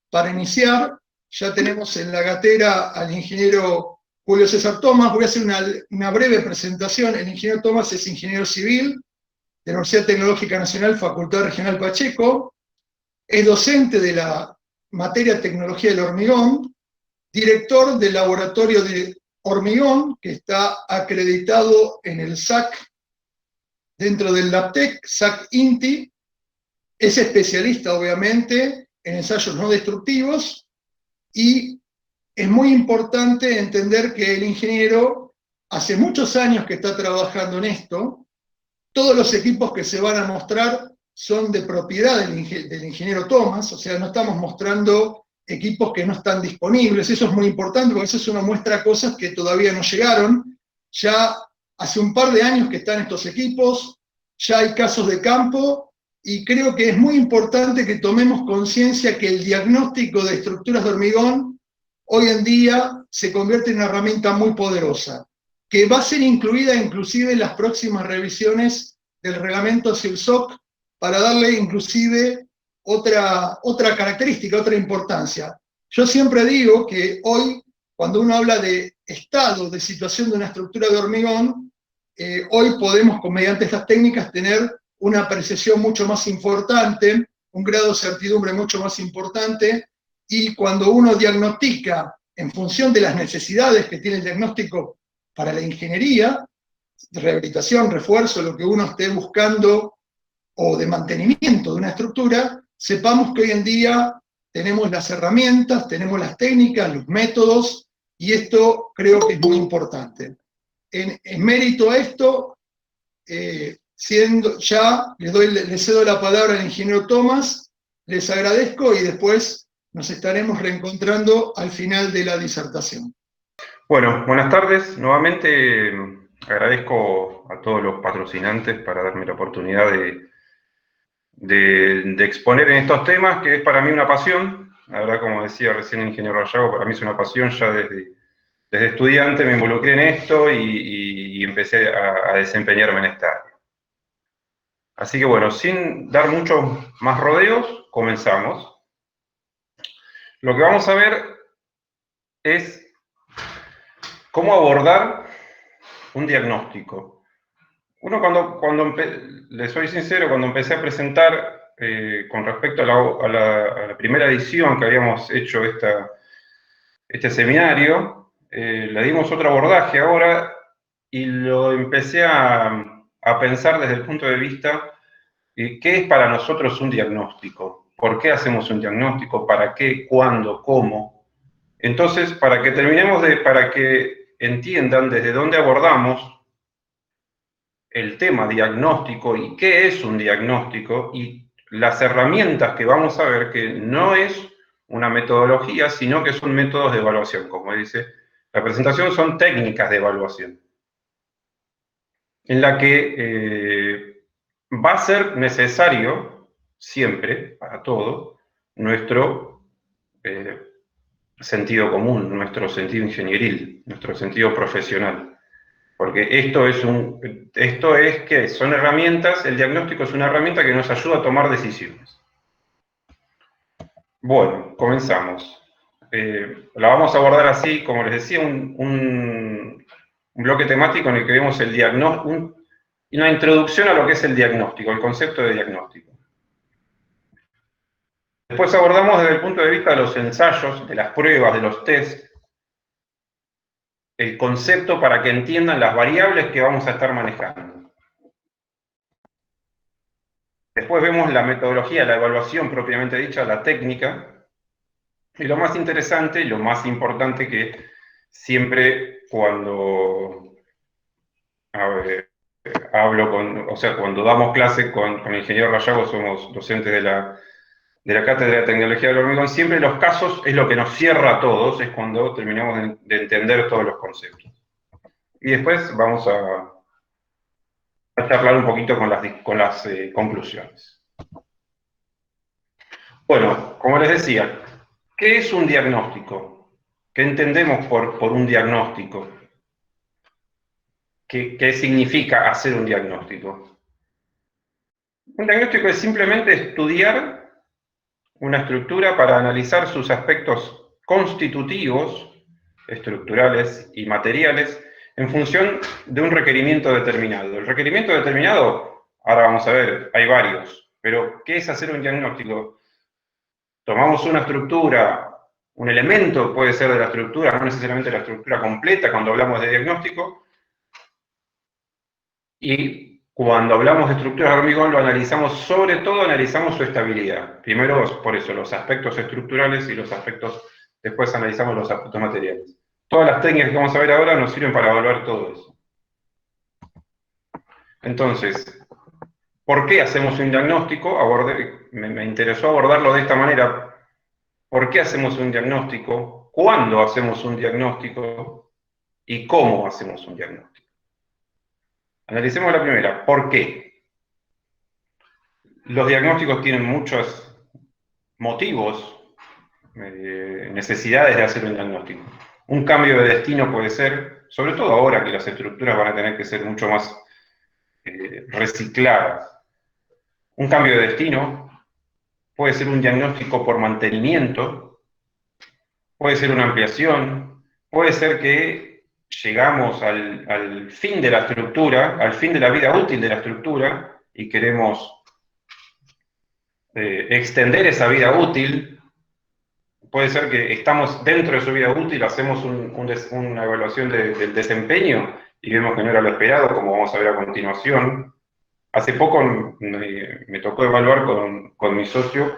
Para iniciar, ya tenemos en la gatera al ingeniero Julio César Tomás. Voy a hacer una breve presentación. El ingeniero Tomás es ingeniero civil de la Universidad Tecnológica Nacional, Facultad Regional Pacheco. Es docente de la materia Tecnología del Hormigón, director del laboratorio de hormigón, que está acreditado en el SAC, dentro del LabTec, SAC INTI. Es especialista, obviamente, en ensayos no destructivos, y es muy importante entender que el ingeniero hace muchos años que está trabajando en esto. Todos los equipos que se van a mostrar son de propiedad del ingeniero Tomás, o sea, no estamos mostrando equipos que no están disponibles. Eso es muy importante, porque a veces uno muestra cosas que todavía no llegaron. Ya hace un par de años que están estos equipos, ya hay casos de campo, y creo que es muy importante que tomemos conciencia que el diagnóstico de estructuras de hormigón hoy en día se convierte en una herramienta muy poderosa, que va a ser incluida inclusive en las próximas revisiones del reglamento CIRSOC, para darle inclusive otra característica, otra importancia. Yo siempre digo que hoy, cuando uno habla de estado de situación de una estructura de hormigón, hoy podemos, mediante estas técnicas, tener una apreciación mucho más importante, un grado de certidumbre mucho más importante, y cuando uno diagnostica en función de las necesidades que tiene el diagnóstico para la ingeniería, rehabilitación, refuerzo, lo que uno esté buscando, o de mantenimiento de una estructura, sepamos que hoy en día tenemos las herramientas, tenemos las técnicas, los métodos, y esto creo que es muy importante. En mérito a esto, le cedo la palabra al ingeniero Tomás, les agradezco y después nos estaremos reencontrando al final de la disertación. Bueno, buenas tardes. Nuevamente agradezco a todos los patrocinantes para darme la oportunidad de exponer en estos temas, que es para mí una pasión. La verdad, como decía recién el ingeniero Rayago, para mí es una pasión. Ya desde estudiante me involucré en esto y empecé a desempeñarme en esta área. Así que bueno, sin dar muchos más rodeos, comenzamos. Lo que vamos a ver es cómo abordar un diagnóstico. Uno les soy sincero, cuando empecé a presentar con respecto a la primera edición que habíamos hecho este seminario, le dimos otro abordaje ahora y lo empecé a pensar desde el punto de vista de qué es para nosotros un diagnóstico, por qué hacemos un diagnóstico, para qué, cuándo, cómo. Entonces, para que entiendan desde dónde abordamos el tema diagnóstico y qué es un diagnóstico y las herramientas que vamos a ver, que no es una metodología, sino que son métodos de evaluación. Como dice la presentación, son técnicas de evaluación, en la que va a ser necesario siempre, para todo, nuestro sentido común, nuestro sentido ingenieril, nuestro sentido profesional. Porque esto es que son herramientas, el diagnóstico es una herramienta que nos ayuda a tomar decisiones. Bueno, comenzamos. La vamos a abordar así, como les decía, un bloque temático en el que vemos el diagnóstico, una introducción a lo que es el diagnóstico, el concepto de diagnóstico. Después abordamos desde el punto de vista de los ensayos, de las pruebas, de los tests, el concepto para que entiendan las variables que vamos a estar manejando. Después vemos la metodología, la evaluación propiamente dicha, la técnica. Y lo más interesante y lo más importante, que siempre cuando cuando damos clase con el ingeniero Rayago, somos docentes de la Cátedra de Tecnología del Hormigón, siempre los casos es lo que nos cierra a todos, es cuando terminamos de entender todos los conceptos. Y después vamos a charlar un poquito con las conclusiones. Bueno, como les decía, ¿qué es un diagnóstico? ¿Qué entendemos por un diagnóstico? ¿Qué significa hacer un diagnóstico? Un diagnóstico es simplemente estudiar una estructura para analizar sus aspectos constitutivos, estructurales y materiales, en función de un requerimiento determinado. El requerimiento determinado, ahora vamos a ver, hay varios, pero ¿qué es hacer un diagnóstico? Tomamos una estructura, un elemento puede ser de la estructura, no necesariamente la estructura completa cuando hablamos de diagnóstico, y cuando hablamos de estructuras de hormigón lo analizamos, sobre todo analizamos su estabilidad. Primero, por eso, los aspectos estructurales y los aspectos, después analizamos los aspectos materiales. Todas las técnicas que vamos a ver ahora nos sirven para evaluar todo eso. Entonces, ¿por qué hacemos un diagnóstico? Me interesó abordarlo de esta manera. ¿Por qué hacemos un diagnóstico? ¿Cuándo hacemos un diagnóstico? ¿Y cómo hacemos un diagnóstico? Analicemos la primera. ¿Por qué? Los diagnósticos tienen muchos motivos, necesidades de hacer un diagnóstico. Un cambio de destino puede ser, sobre todo ahora que las estructuras van a tener que ser mucho más recicladas. Un cambio de destino puede ser un diagnóstico por mantenimiento, puede ser una ampliación, puede ser que llegamos al fin de la estructura, al fin de la vida útil de la estructura, y queremos extender esa vida útil. Puede ser que estamos dentro de su vida útil, hacemos una evaluación del desempeño y vemos que no era lo esperado, como vamos a ver a continuación. Hace poco me tocó evaluar con mi socio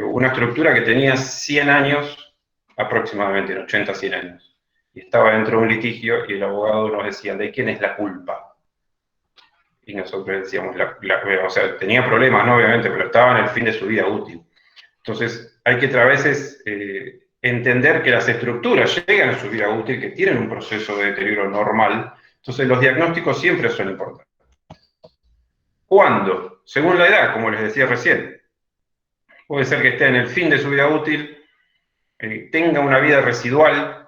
una estructura que tenía 100 años, aproximadamente 80, 100 años, y estaba dentro de un litigio y el abogado nos decía, ¿de quién es la culpa? Y nosotros decíamos, o sea, tenía problemas, ¿no? Obviamente, pero estaba en el fin de su vida útil. Entonces, hay que a veces entender que las estructuras llegan a su vida útil, que tienen un proceso de deterioro normal. Entonces, los diagnósticos siempre son importantes. ¿Cuándo? Según la edad, como les decía recién. Puede ser que esté en el fin de su vida útil, tenga una vida residual,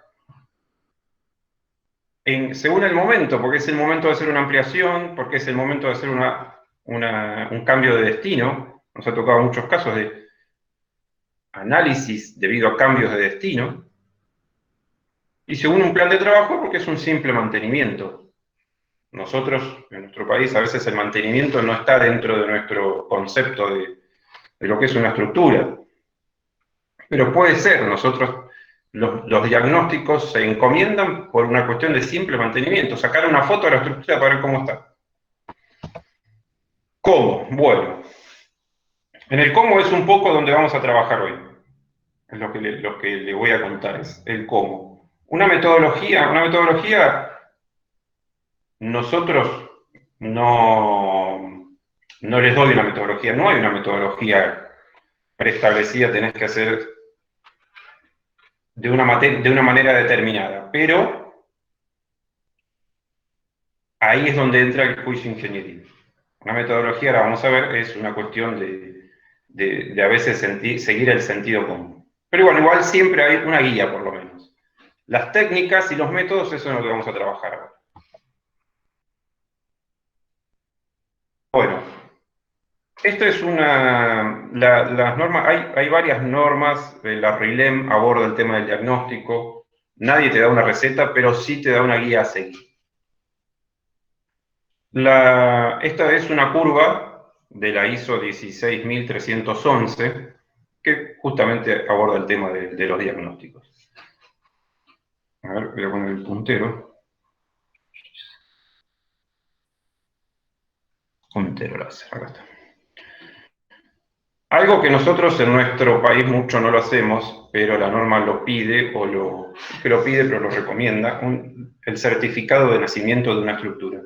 según el momento, porque es el momento de hacer una ampliación, porque es el momento de hacer un cambio de destino. Nos ha tocado muchos casos de análisis debido a cambios de destino, y según un plan de trabajo, porque es un simple mantenimiento. Nosotros, en nuestro país, a veces el mantenimiento no está dentro de nuestro concepto de lo que es una estructura. Pero puede ser, nosotros, los diagnósticos se encomiendan por una cuestión de simple mantenimiento, sacar una foto de la estructura para ver cómo está. ¿Cómo? Bueno, en el cómo es un poco donde vamos a trabajar hoy. Es lo que le voy a contar, es el cómo. Una metodología, nosotros no les doy una metodología, no hay una metodología preestablecida, tenés que hacer de una manera determinada, pero ahí es donde entra el juicio ingenieril. Una metodología, ahora vamos a ver, es una cuestión de a veces seguir el sentido común. Pero bueno, igual siempre hay una guía, por lo menos. Las técnicas y los métodos, eso es lo que vamos a trabajar ahora. Bueno, esto es las normas, hay varias normas, la RILEM aborda el tema del diagnóstico, nadie te da una receta, pero sí te da una guía a seguir. Esta es una curva de la ISO 16311, que justamente aborda el tema de los diagnósticos. A ver, voy a poner el puntero. Puntero láser, acá está. Algo que nosotros en nuestro país mucho no lo hacemos, pero la norma lo pide, pero lo recomienda, el certificado de nacimiento de una estructura.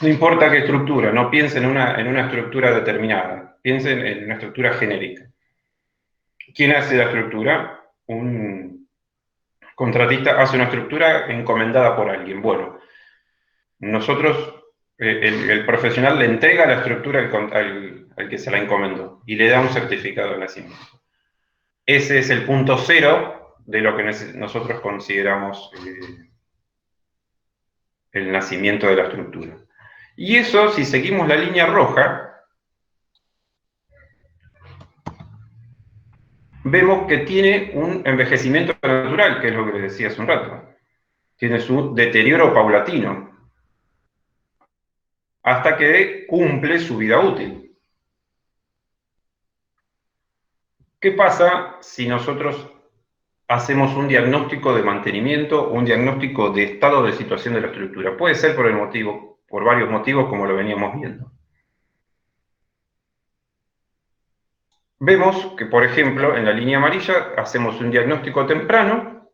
No importa qué estructura, no piensen en una estructura determinada, piensen en una estructura genérica. ¿Quién hace la estructura? Un contratista hace una estructura encomendada por alguien. Bueno, nosotros, el profesional le entrega la estructura al que se la encomendó y le da un certificado de nacimiento. Ese es el punto cero de lo que nosotros consideramos el nacimiento de la estructura. Y eso, si seguimos la línea roja, vemos que tiene un envejecimiento natural, que es lo que les decía hace un rato. Tiene su deterioro paulatino, hasta que cumple su vida útil. ¿Qué pasa si nosotros hacemos un diagnóstico de mantenimiento o un diagnóstico de estado de situación de la estructura? Puede ser por varios motivos, como lo veníamos viendo. Vemos que, por ejemplo, en la línea amarilla hacemos un diagnóstico temprano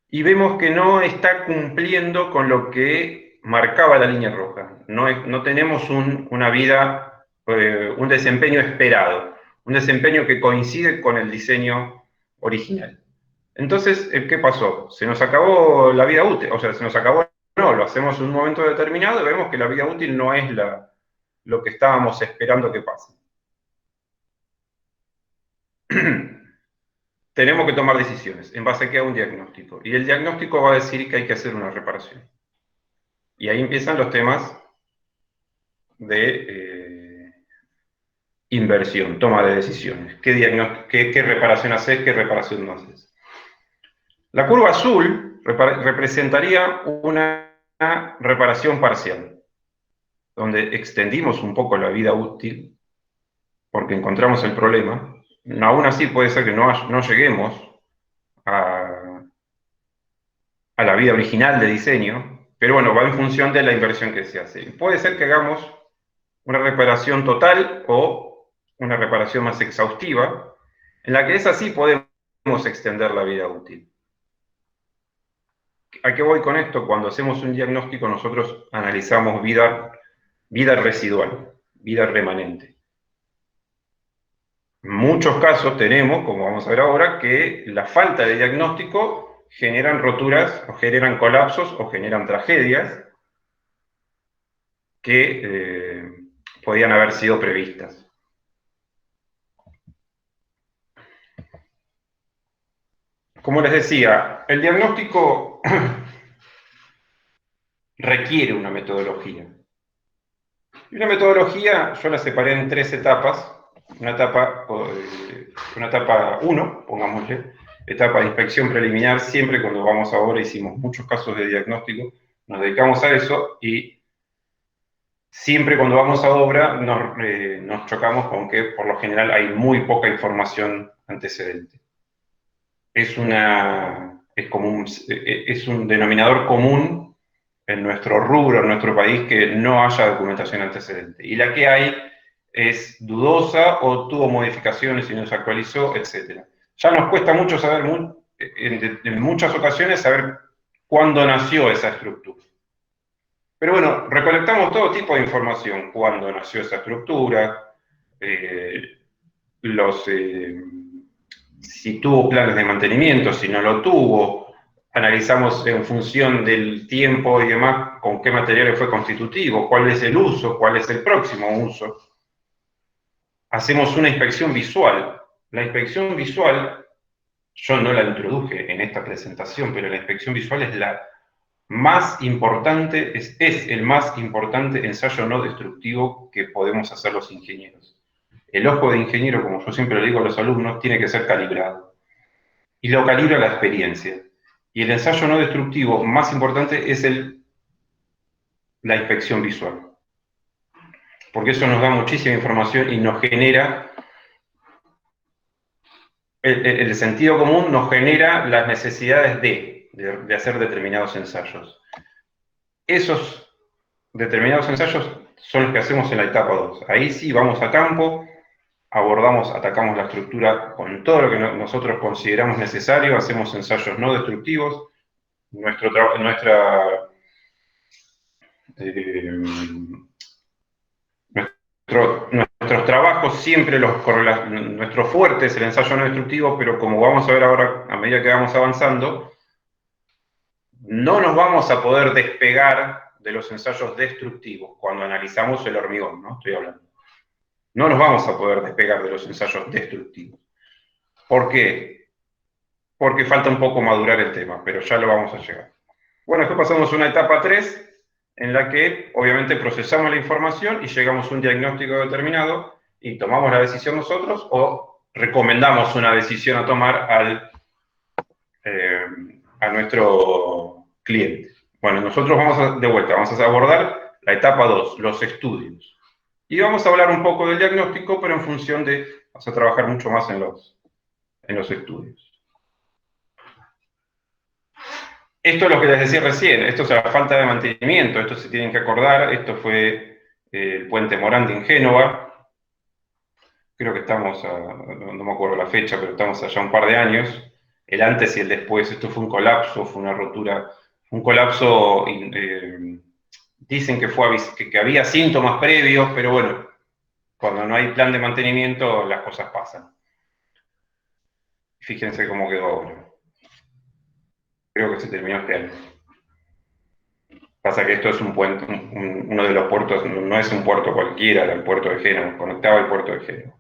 y vemos que no está cumpliendo con lo que marcaba la línea roja. No tenemos una vida, un desempeño esperado, un desempeño que coincide con el diseño original. Entonces, ¿qué pasó? Se nos acabó la vida útil, o sea, se nos acabó, no, lo hacemos en un momento determinado y vemos que la vida útil no es lo que estábamos esperando que pase. Tenemos que tomar decisiones en base a que a un diagnóstico. Y el diagnóstico va a decir que hay que hacer una reparación. Y ahí empiezan los temas de inversión, toma de decisiones. ¿Qué reparación haces? ¿Qué reparación no haces? La curva azul representaría una reparación parcial, donde extendimos un poco la vida útil porque encontramos el problema. Aún así puede ser que no lleguemos a la vida original de diseño, pero bueno, va en función de la inversión que se hace. Puede ser que hagamos una reparación total o una reparación más exhaustiva, en la que es así podemos extender la vida útil. ¿A qué voy con esto? Cuando hacemos un diagnóstico nosotros analizamos vida residual, vida remanente. En muchos casos tenemos, como vamos a ver ahora, que la falta de diagnóstico generan roturas, o generan colapsos, o generan tragedias que podían haber sido previstas. Como les decía, el diagnóstico requiere una metodología. Y una metodología yo la separé en 3 etapas. Una etapa 1, pongámosle, etapa de inspección preliminar. Siempre cuando vamos a obra hicimos muchos casos de diagnóstico, nos dedicamos a eso y siempre cuando vamos a obra nos chocamos con que por lo general hay muy poca información antecedente. Es un denominador común en nuestro rubro, en nuestro país, que no haya documentación antecedente. Y la que hay es dudosa o tuvo modificaciones y no se actualizó, etc. Ya nos cuesta mucho saber, en muchas ocasiones, saber cuándo nació esa estructura. Pero bueno, recolectamos todo tipo de información. Cuándo nació esa estructura, si tuvo planes de mantenimiento, si no lo tuvo, analizamos en función del tiempo y demás con qué materiales fue constitutivo, cuál es el uso, cuál es el próximo uso. Hacemos una inspección visual. La inspección visual, yo no la introduje en esta presentación, pero la inspección visual es la más importante, es el más importante ensayo no destructivo que podemos hacer los ingenieros. El ojo de ingeniero, como yo siempre le digo a los alumnos, tiene que ser calibrado. Y lo calibra la experiencia. Y el ensayo no destructivo más importante es la inspección visual. Porque eso nos da muchísima información y nos genera, el sentido común nos genera las necesidades de hacer determinados ensayos. Esos determinados ensayos son los que hacemos en la etapa 2. Ahí sí vamos a campo, atacamos la estructura con todo lo que nosotros consideramos necesario, hacemos ensayos no destructivos. Nuestros trabajos siempre nuestro fuerte es el ensayo no destructivo, pero como vamos a ver ahora, a medida que vamos avanzando, no nos vamos a poder despegar de los ensayos destructivos cuando analizamos el hormigón, ¿no? Estoy hablando. No nos vamos a poder despegar de los ensayos destructivos. ¿Por qué? Porque falta un poco madurar el tema, pero ya lo vamos a llegar. Bueno, después pasamos a una etapa 3, en la que obviamente procesamos la información y llegamos a un diagnóstico determinado y tomamos la decisión nosotros o recomendamos una decisión a tomar a nuestro cliente. Bueno, nosotros vamos a abordar la etapa 2, los estudios. Y vamos a hablar un poco del diagnóstico, pero en función de, vamos a trabajar mucho más en los estudios. Esto es lo que les decía recién, esto es la falta de mantenimiento, esto se tienen que acordar, esto fue el puente Morandi en Génova, creo que estamos, no me acuerdo la fecha, pero estamos allá un par de años, el antes y el después, esto fue un colapso, fue una rotura, un colapso, dicen que había síntomas previos, pero bueno, cuando no hay plan de mantenimiento las cosas pasan. Fíjense cómo quedó ahora. Creo que se terminó este año. Pasa que esto es un puente, uno de los puertos, no es un puerto cualquiera, era el puerto de Génova, conectaba el puerto de Génova.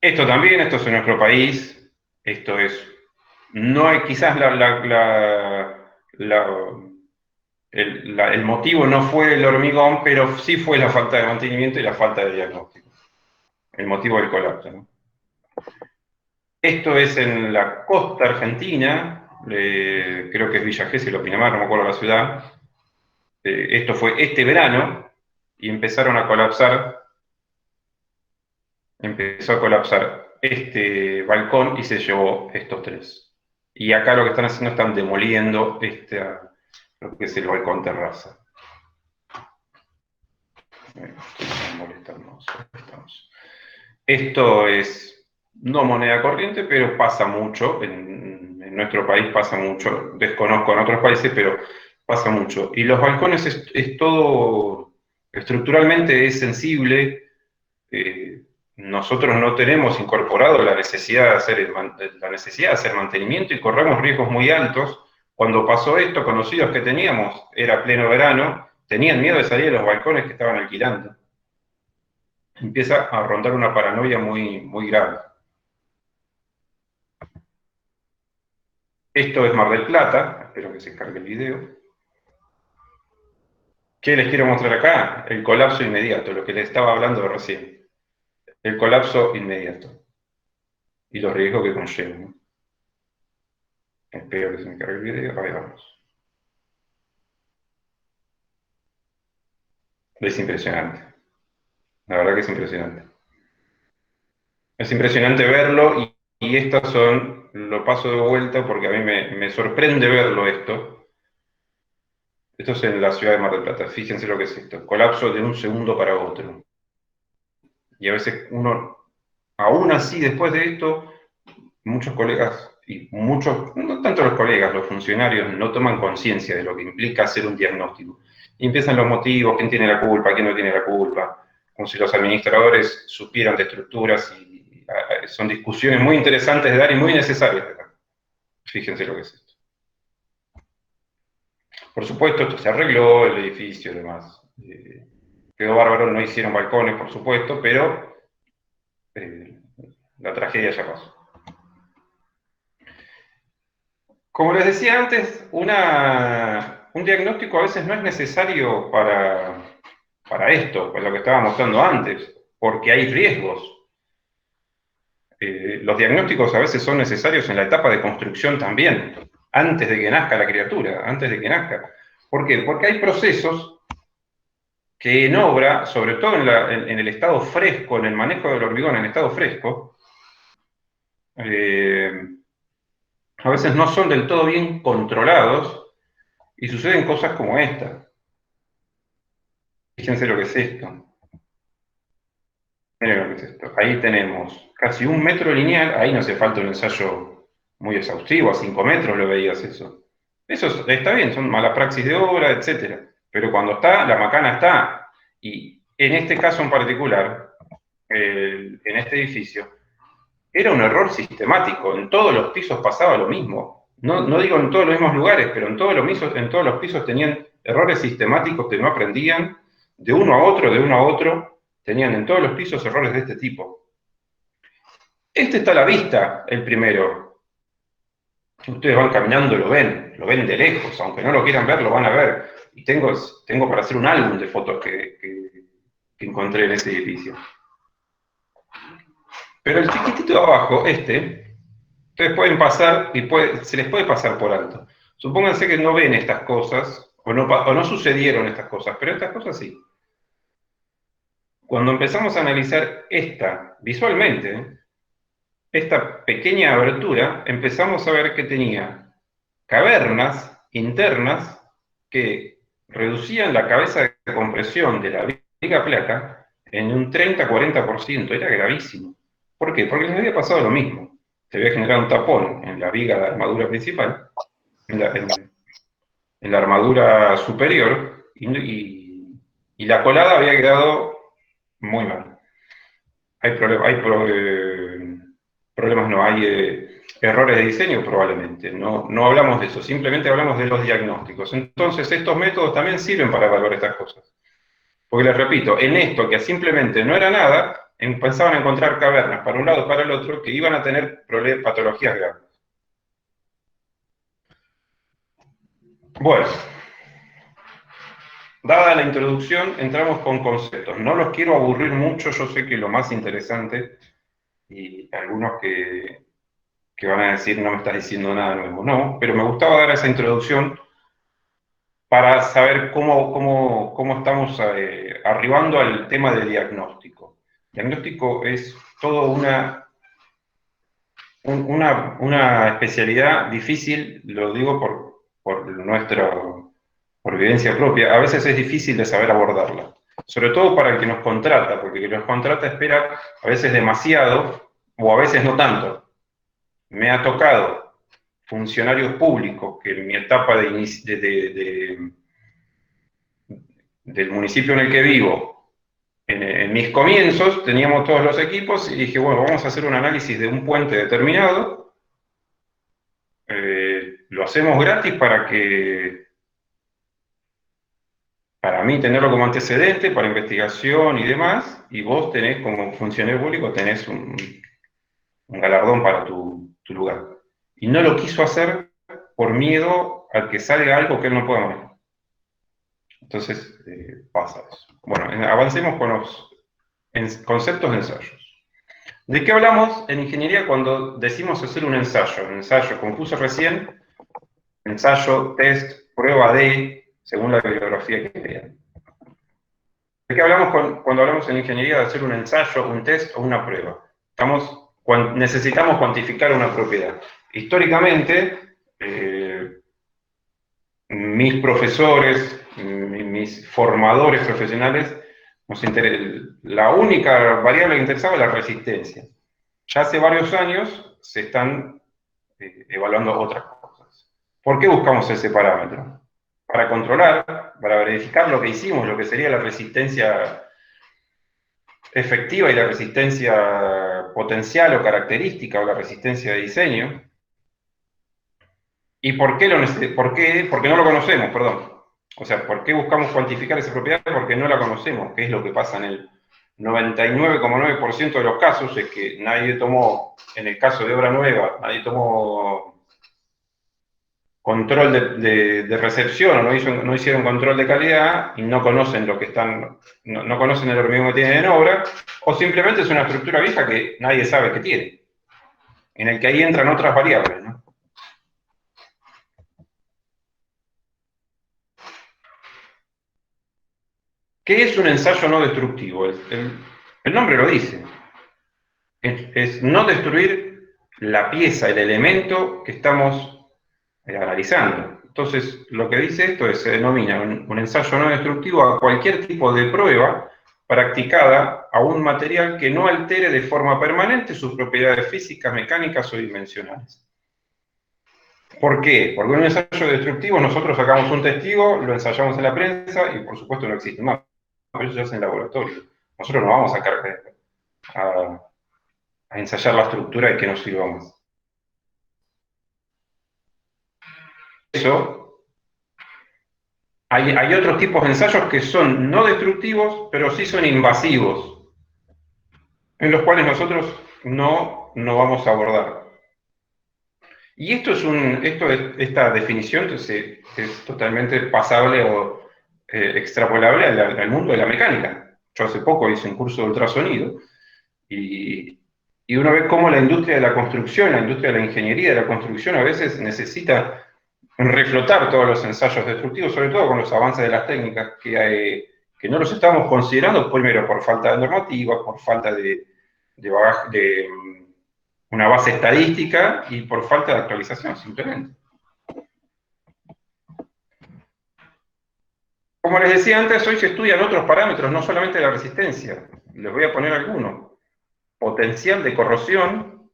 Esto también, esto es en nuestro país, esto es, no hay quizás el motivo no fue el hormigón, pero sí fue la falta de mantenimiento y la falta de diagnóstico. El motivo del colapso, ¿no? Esto es en la costa argentina, creo que es Villa Gesell o Pinamar, no me acuerdo la ciudad. Esto fue este verano y empezaron a colapsar. Empezó a colapsar este balcón y se llevó estos 3. Y acá lo que están haciendo, están demoliendo lo que es el balcón terraza. Esto es no moneda corriente, pero pasa mucho, en nuestro país pasa mucho, desconozco en otros países, pero pasa mucho. Y los balcones es todo, estructuralmente es sensible, nosotros no tenemos incorporado la necesidad de hacer mantenimiento y corremos riesgos muy altos. Cuando pasó esto, conocidos que teníamos, era pleno verano, tenían miedo de salir de los balcones que estaban alquilando. Empieza a rondar una paranoia muy, muy grave. Esto es Mar del Plata, espero que se cargue el video. ¿Qué les quiero mostrar acá? El colapso inmediato, lo que les estaba hablando recién. El colapso inmediato. Y los riesgos que conlleva, ¿no? Espero que se me cargue el video. Ahí vamos. Es impresionante. La verdad que es impresionante. Es impresionante verlo y estas son, lo paso de vuelta porque a mí me sorprende verlo esto. Esto es en la ciudad de Mar del Plata. Fíjense lo que es esto. Colapso de un segundo para otro. Y a veces uno, aún así, después de esto, muchos colegas, y muchos, no tanto los colegas, los funcionarios, no toman conciencia de lo que implica hacer un diagnóstico. Y empiezan los motivos, quién tiene la culpa, quién no tiene la culpa, como si los administradores supieran de estructuras, y son discusiones muy interesantes de dar y muy necesarias de dar. Fíjense lo que es esto. Por supuesto, esto se arregló, el edificio y demás. Quedó bárbaro, no hicieron balcones, por supuesto, pero la tragedia ya pasó. Como les decía antes, un diagnóstico a veces no es necesario para esto, para lo que estaba mostrando antes, porque hay riesgos. Los diagnósticos a veces son necesarios en la etapa de construcción también, antes de que nazca la criatura, antes de que nazca. ¿Por qué? Porque hay procesos que en obra, sobre todo en el estado fresco, en el manejo del hormigón en estado fresco, a veces no son del todo bien controlados y suceden cosas como esta. Fíjense lo que es esto. Miren lo que es esto. Ahí tenemos casi 1 metro lineal, ahí no hace falta un ensayo muy exhaustivo, a 5 metros lo veías eso. Eso está bien, son mala praxis de obra, etc. Pero cuando está, la macana está. Y en este caso en particular, en este edificio, era un error sistemático. En todos los pisos pasaba lo mismo. No digo en todos los mismos lugares, pero en todos los pisos tenían errores sistemáticos que no aprendían, de uno a otro, tenían en todos los pisos errores de este tipo. Este está a la vista, el primero. Ustedes van caminando, lo ven de lejos, aunque no lo quieran ver, lo van a ver. Y tengo para hacer un álbum de fotos que encontré en ese edificio. Pero el chiquitito de abajo, ustedes pueden pasar y se les puede pasar por alto. Supónganse que no ven estas cosas, o no sucedieron estas cosas, pero estas cosas sí. Cuando empezamos a analizar visualmente, esta pequeña abertura, empezamos a ver que tenía cavernas internas que reducían la cabeza de compresión de la viga placa en un 30-40%. Era gravísimo. ¿Por qué? Porque les había pasado lo mismo. Se había generado un tapón en la viga de la armadura principal, en la armadura superior, y la colada había quedado muy mal. Hay problemas, no, hay errores de diseño probablemente. No hablamos de eso, simplemente hablamos de los diagnósticos. Entonces, estos métodos también sirven para evaluar estas cosas. Porque les repito, en esto que simplemente no era nada, empezaban a encontrar cavernas para un lado y para el otro que iban a tener patologías graves. Bueno, dada la introducción, entramos con conceptos. No los quiero aburrir mucho, yo sé que lo más interesante, y algunos que van a decir no me estás diciendo nada nuevo, no, pero me gustaba dar esa introducción para saber cómo estamos arribando al tema de diagnóstico. Diagnóstico es todo una especialidad difícil, lo digo por vivencia propia. A veces es difícil de saber abordarla, sobre todo para el que nos contrata, porque el que nos contrata espera a veces demasiado o a veces no tanto. Me ha tocado funcionarios públicos que en mi etapa del municipio en el que vivo, en mis comienzos, teníamos todos los equipos y dije, bueno, vamos a hacer un análisis de un puente determinado, lo hacemos gratis para mí tenerlo como antecedente, para investigación y demás, y vos tenés, como funcionario público, tenés un galardón para tu lugar. Y no lo quiso hacer por miedo a que salga algo que él no pueda manejar. Entonces, pasa eso. Bueno, avancemos con los conceptos de ensayos. ¿De qué hablamos en ingeniería cuando decimos hacer un ensayo? Un ensayo, como puse recién, ensayo, test, prueba de, según la bibliografía que vean. ¿De qué hablamos cuando hablamos en ingeniería de hacer un ensayo, un test o una prueba? Necesitamos cuantificar una propiedad. Históricamente, mis profesores, mis formadores profesionales, la única variable que interesaba es la resistencia. Ya hace varios años se están evaluando otras cosas. ¿Por qué buscamos ese parámetro? Para controlar, para verificar lo que hicimos, lo que sería la resistencia efectiva y la resistencia potencial o característica o la resistencia de diseño. ¿Y por qué Porque no lo conocemos, perdón. O sea, ¿por qué buscamos cuantificar esa propiedad? Porque no la conocemos, que es lo que pasa en el 99,9% de los casos, es que nadie tomó, en el caso de obra nueva, nadie tomó control de recepción o no hicieron control de calidad y no conocen no conocen el hormigón que tienen en obra, o simplemente es una estructura vieja que nadie sabe que tiene, en el que ahí entran otras variables, ¿no? ¿Qué es un ensayo no destructivo? El nombre lo dice. Es no destruir la pieza, el elemento que estamos analizando. Entonces, lo que dice esto se denomina un ensayo no destructivo a cualquier tipo de prueba practicada a un material que no altere de forma permanente sus propiedades físicas, mecánicas o dimensionales. ¿Por qué? Porque en un ensayo destructivo nosotros sacamos un testigo, lo ensayamos en la prensa y por supuesto no existe más. Eso se hace en laboratorio. Nosotros no vamos a ensayar la estructura y que nos sirva más. Eso, hay otros tipos de ensayos que son no destructivos, pero sí son invasivos, en los cuales nosotros no vamos a abordar. Y esta definición es totalmente pasable o extrapolable al mundo de la mecánica. Yo hace poco hice un curso de ultrasonido y Y uno ve cómo la industria de la construcción, la industria de la ingeniería de la construcción a veces necesita reflotar todos los ensayos destructivos, sobre todo con los avances de las técnicas que no los estamos considerando, primero por falta de normativa, por falta de una base estadística y por falta de actualización, simplemente. Como les decía antes, hoy se estudian otros parámetros, no solamente la resistencia. Les voy a poner algunos. Potencial de corrosión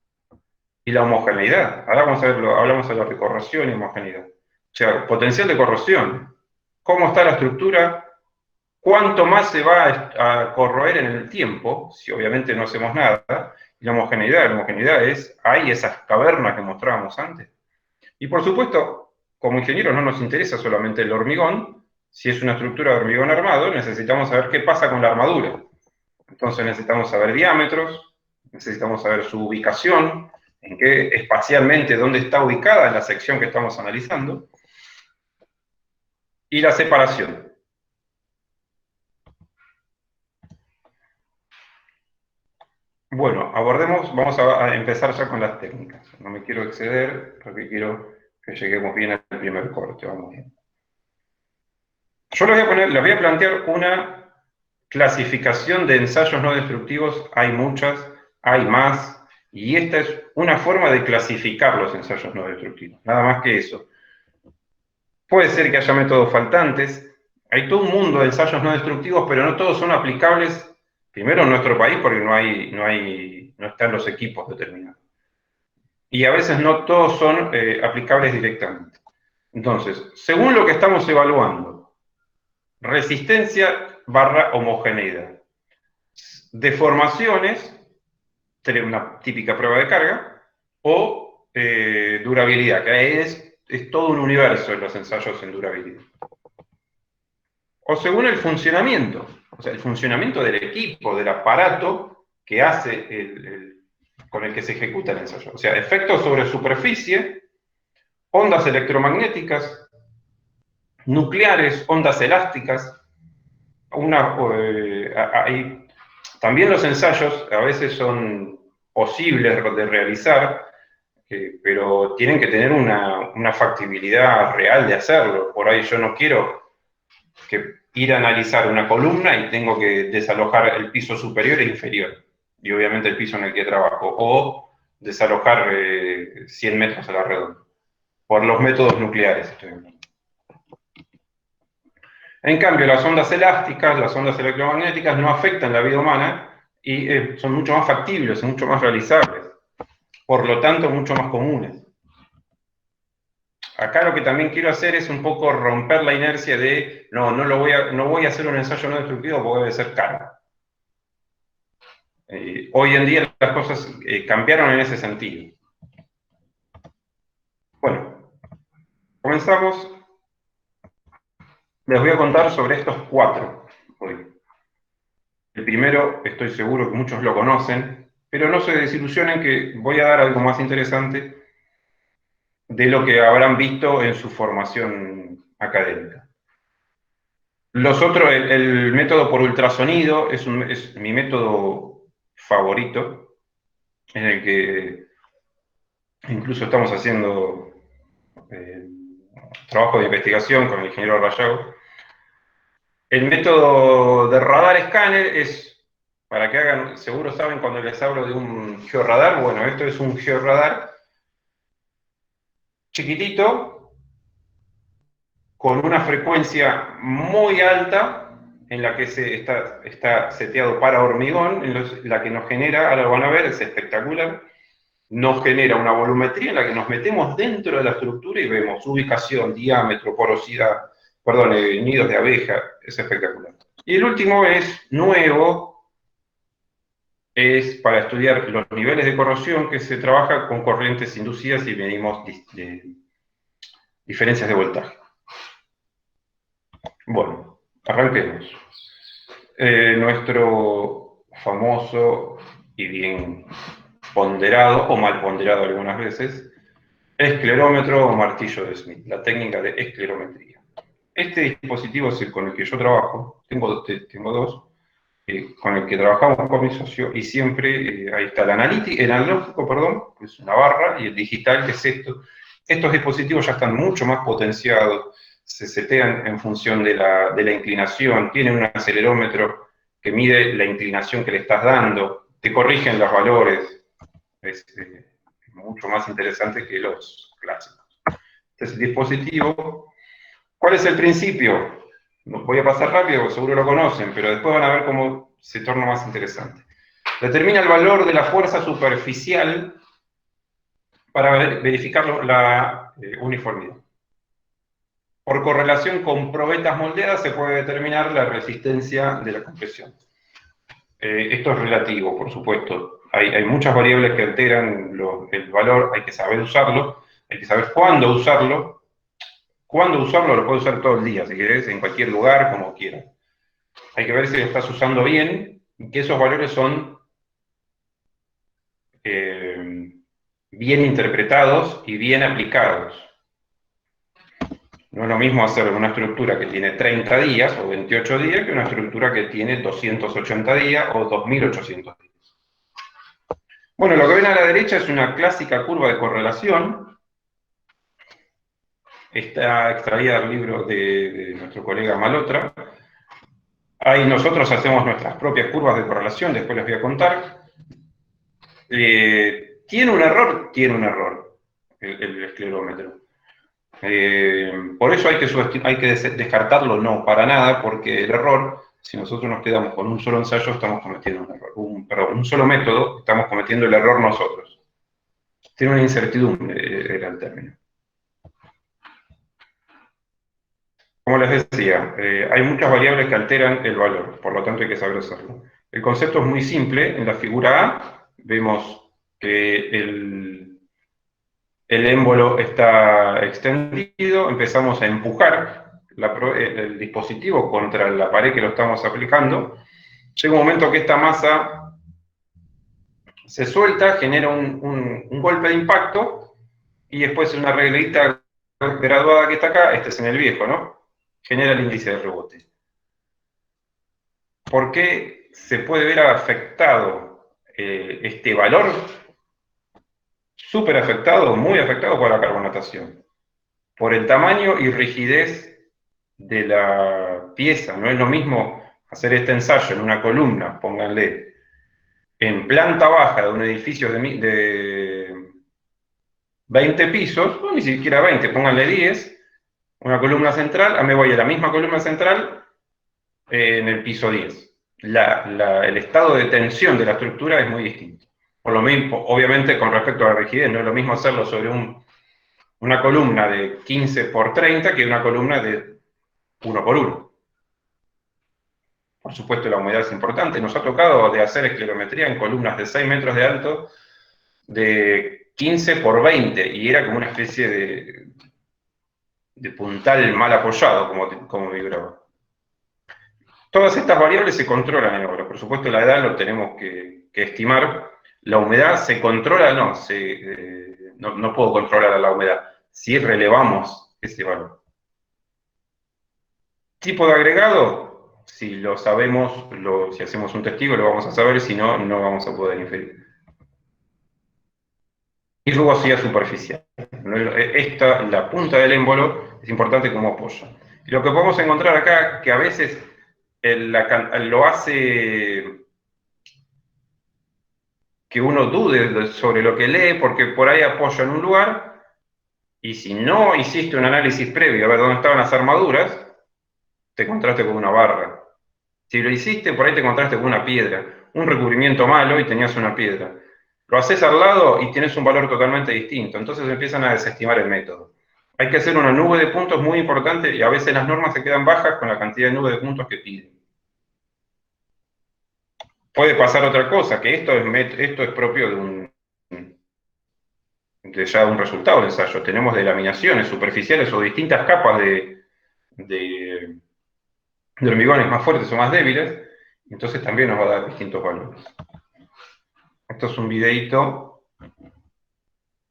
y la homogeneidad. Ahora hablamos de la corrosión y homogeneidad. O sea, potencial de corrosión. ¿Cómo está la estructura? ¿Cuánto más se va a corroer en el tiempo? Si obviamente no hacemos nada. Y la homogeneidad es, hay esas cavernas que mostrábamos antes. Y por supuesto, como ingenieros no nos interesa solamente el hormigón. Si es una estructura de hormigón armado, necesitamos saber qué pasa con la armadura. Entonces necesitamos saber diámetros, necesitamos saber su ubicación, en qué espacialmente, dónde está ubicada la sección que estamos analizando, y la separación. Bueno, vamos a empezar ya con las técnicas. No me quiero exceder, porque quiero que lleguemos bien al primer corte, vamos bien. Yo les voy a plantear una clasificación de ensayos no destructivos. Hay muchas, hay más, y esta es una forma de clasificar los ensayos no destructivos, nada más que eso. Puede ser que haya métodos faltantes, hay todo un mundo de ensayos no destructivos, pero no todos son aplicables, primero en nuestro país, porque no están los equipos determinados. Y a veces no todos son aplicables directamente. Entonces, según lo que estamos evaluando, resistencia / homogeneidad. Deformaciones, una típica prueba de carga, o durabilidad, que es todo un universo en los ensayos en durabilidad. O según el funcionamiento, o sea, el funcionamiento del equipo, del aparato que hace con el que se ejecuta el ensayo. O sea, efectos sobre superficie, ondas electromagnéticas, nucleares, ondas elásticas. También los ensayos a veces son posibles de realizar, pero tienen que tener una factibilidad real de hacerlo. Por ahí yo no quiero ir a analizar una columna y tengo que desalojar el piso superior e inferior, y obviamente el piso en el que trabajo, o desalojar 100 metros a la redonda, por los métodos nucleares. En cambio, las ondas elásticas, las ondas electromagnéticas no afectan la vida humana y son mucho más factibles, mucho más realizables, por lo tanto, mucho más comunes. Acá lo que también quiero hacer es un poco romper la inercia de no voy a hacer un ensayo no destructivo porque debe ser caro. Hoy en día las cosas cambiaron en ese sentido. Bueno, comenzamos. Les voy a contar sobre estos 4 hoy. El primero, estoy seguro que muchos lo conocen, pero no se desilusionen que voy a dar algo más interesante de lo que habrán visto en su formación académica. Los otros, el método por ultrasonido es mi método favorito, en el que incluso estamos haciendo trabajo de investigación con el ingeniero Rayago. El método de radar escáner es, para que hagan, seguro saben cuando les hablo de un georradar, bueno, esto es un georradar chiquitito, con una frecuencia muy alta, en la que está seteado para hormigón, en la que nos genera, ahora lo van a ver, es espectacular, nos genera una volumetría en la que nos metemos dentro de la estructura y vemos ubicación, diámetro, porosidad, nidos de abeja, es espectacular. Y el último es nuevo, es para estudiar los niveles de corrosión, que se trabaja con corrientes inducidas y medimos diferencias de voltaje. Bueno, arranquemos. Nuestro famoso y bien ponderado, o mal ponderado algunas veces, esclerómetro o martillo de Smith, la técnica de esclerometría. Este dispositivo es el con el que yo trabajo, tengo 2, con el que trabajamos con mi socio, y siempre, ahí está el analógico, perdón, que es una barra, y el digital, que es esto. Estos dispositivos ya están mucho más potenciados, se setean en función de la inclinación, tienen un acelerómetro que mide la inclinación que le estás dando, te corrigen los valores, es mucho más interesante que los clásicos. Entonces, el dispositivo, ¿cuál es el principio? Voy a pasar rápido, seguro lo conocen, pero después van a ver cómo se torna más interesante. Determina el valor de la fuerza superficial para verificar la uniformidad. Por correlación con probetas moldeadas se puede determinar la resistencia de la compresión. Esto es relativo, por supuesto. Hay muchas variables que alteran el valor, hay que saber usarlo, hay que saber cuándo usarlo. Cuándo usarlo lo puedes usar todo el día, si querés, en cualquier lugar, como quieras. Hay que ver si lo estás usando bien y que esos valores son bien interpretados y bien aplicados. No es lo mismo hacer una estructura que tiene 30 días o 28 días que una estructura que tiene 280 días o 2800 días. Bueno, lo que ven a la derecha es una clásica curva de correlación. Está extraída del libro de nuestro colega Malotra. Ahí nosotros hacemos nuestras propias curvas de correlación, después les voy a contar. ¿Tiene un error? Tiene un error el esclerómetro. Por eso hay que descartarlo, no, para nada, porque el error, si nosotros nos quedamos con un solo ensayo, estamos cometiendo un error. Perdón, un solo método, estamos cometiendo el error nosotros. Tiene una incertidumbre, era el término. Como les decía, hay muchas variables que alteran el valor, por lo tanto hay que saber hacerlo. El concepto es muy simple. En la figura A vemos que el émbolo está extendido, empezamos a empujar el dispositivo contra la pared que lo estamos aplicando. Llega un momento que esta masa se suelta, genera un golpe de impacto, y después una reglita graduada que está acá, este es en el viejo, ¿no? Genera el índice de rebote. ¿Por qué se puede ver afectado este valor? Súper afectado, muy afectado por la carbonatación. Por el tamaño y rigidez de la pieza. No es lo mismo hacer este ensayo en una columna, pónganle, en planta baja de un edificio de 20 pisos, o ni siquiera 20, pónganle 10, una columna central, me voy a la misma columna central en el piso 10. El estado de tensión de la estructura es muy distinto. Por lo mismo, obviamente, con respecto a la rigidez, no es lo mismo hacerlo sobre una columna de 15 por 30 que una columna de 1 por 1. Por supuesto, la humedad es importante. Nos ha tocado de hacer esclerometría en columnas de 6 metros de alto, de 15 por 20, y era como una especie de puntal mal apoyado, como vibraba. Todas estas variables se controlan en obra. Por supuesto, la edad lo tenemos que estimar. La humedad se controla, no puedo controlar a la humedad, si relevamos ese valor. Tipo de agregado, si lo sabemos, si hacemos un testigo lo vamos a saber, si no, no vamos a poder inferir. Y rugosidad superficial. La punta del émbolo es importante como apoyo. Y lo que podemos encontrar acá, que a veces lo hace que uno dude sobre lo que lee, porque por ahí apoya en un lugar, y si no hiciste un análisis previo a ver dónde estaban las armaduras, te encontraste con una barra. Si lo hiciste, por ahí te encontraste con una piedra, un recubrimiento malo y tenías una piedra. Lo haces al lado y tienes un valor totalmente distinto, entonces empiezan a desestimar el método. Hay que hacer una nube de puntos muy importante, y a veces las normas se quedan bajas con la cantidad de nube de puntos que piden. Puede pasar otra cosa, que esto es propio de ya un resultado del ensayo. Tenemos delaminaciones superficiales o distintas capas de hormigones más fuertes o más débiles, entonces también nos va a dar distintos valores. Esto es un videito.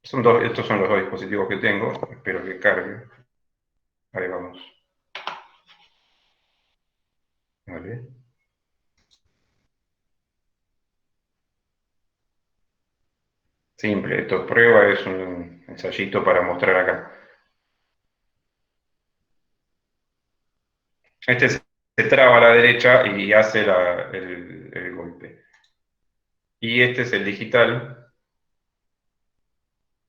Estos son los dos dispositivos que tengo. Espero que cargue. Ahí vamos. Vale. Simple, esto es prueba, es un ensayito para mostrar acá. Este se traba a la derecha y hace el golpe. Y este es el digital.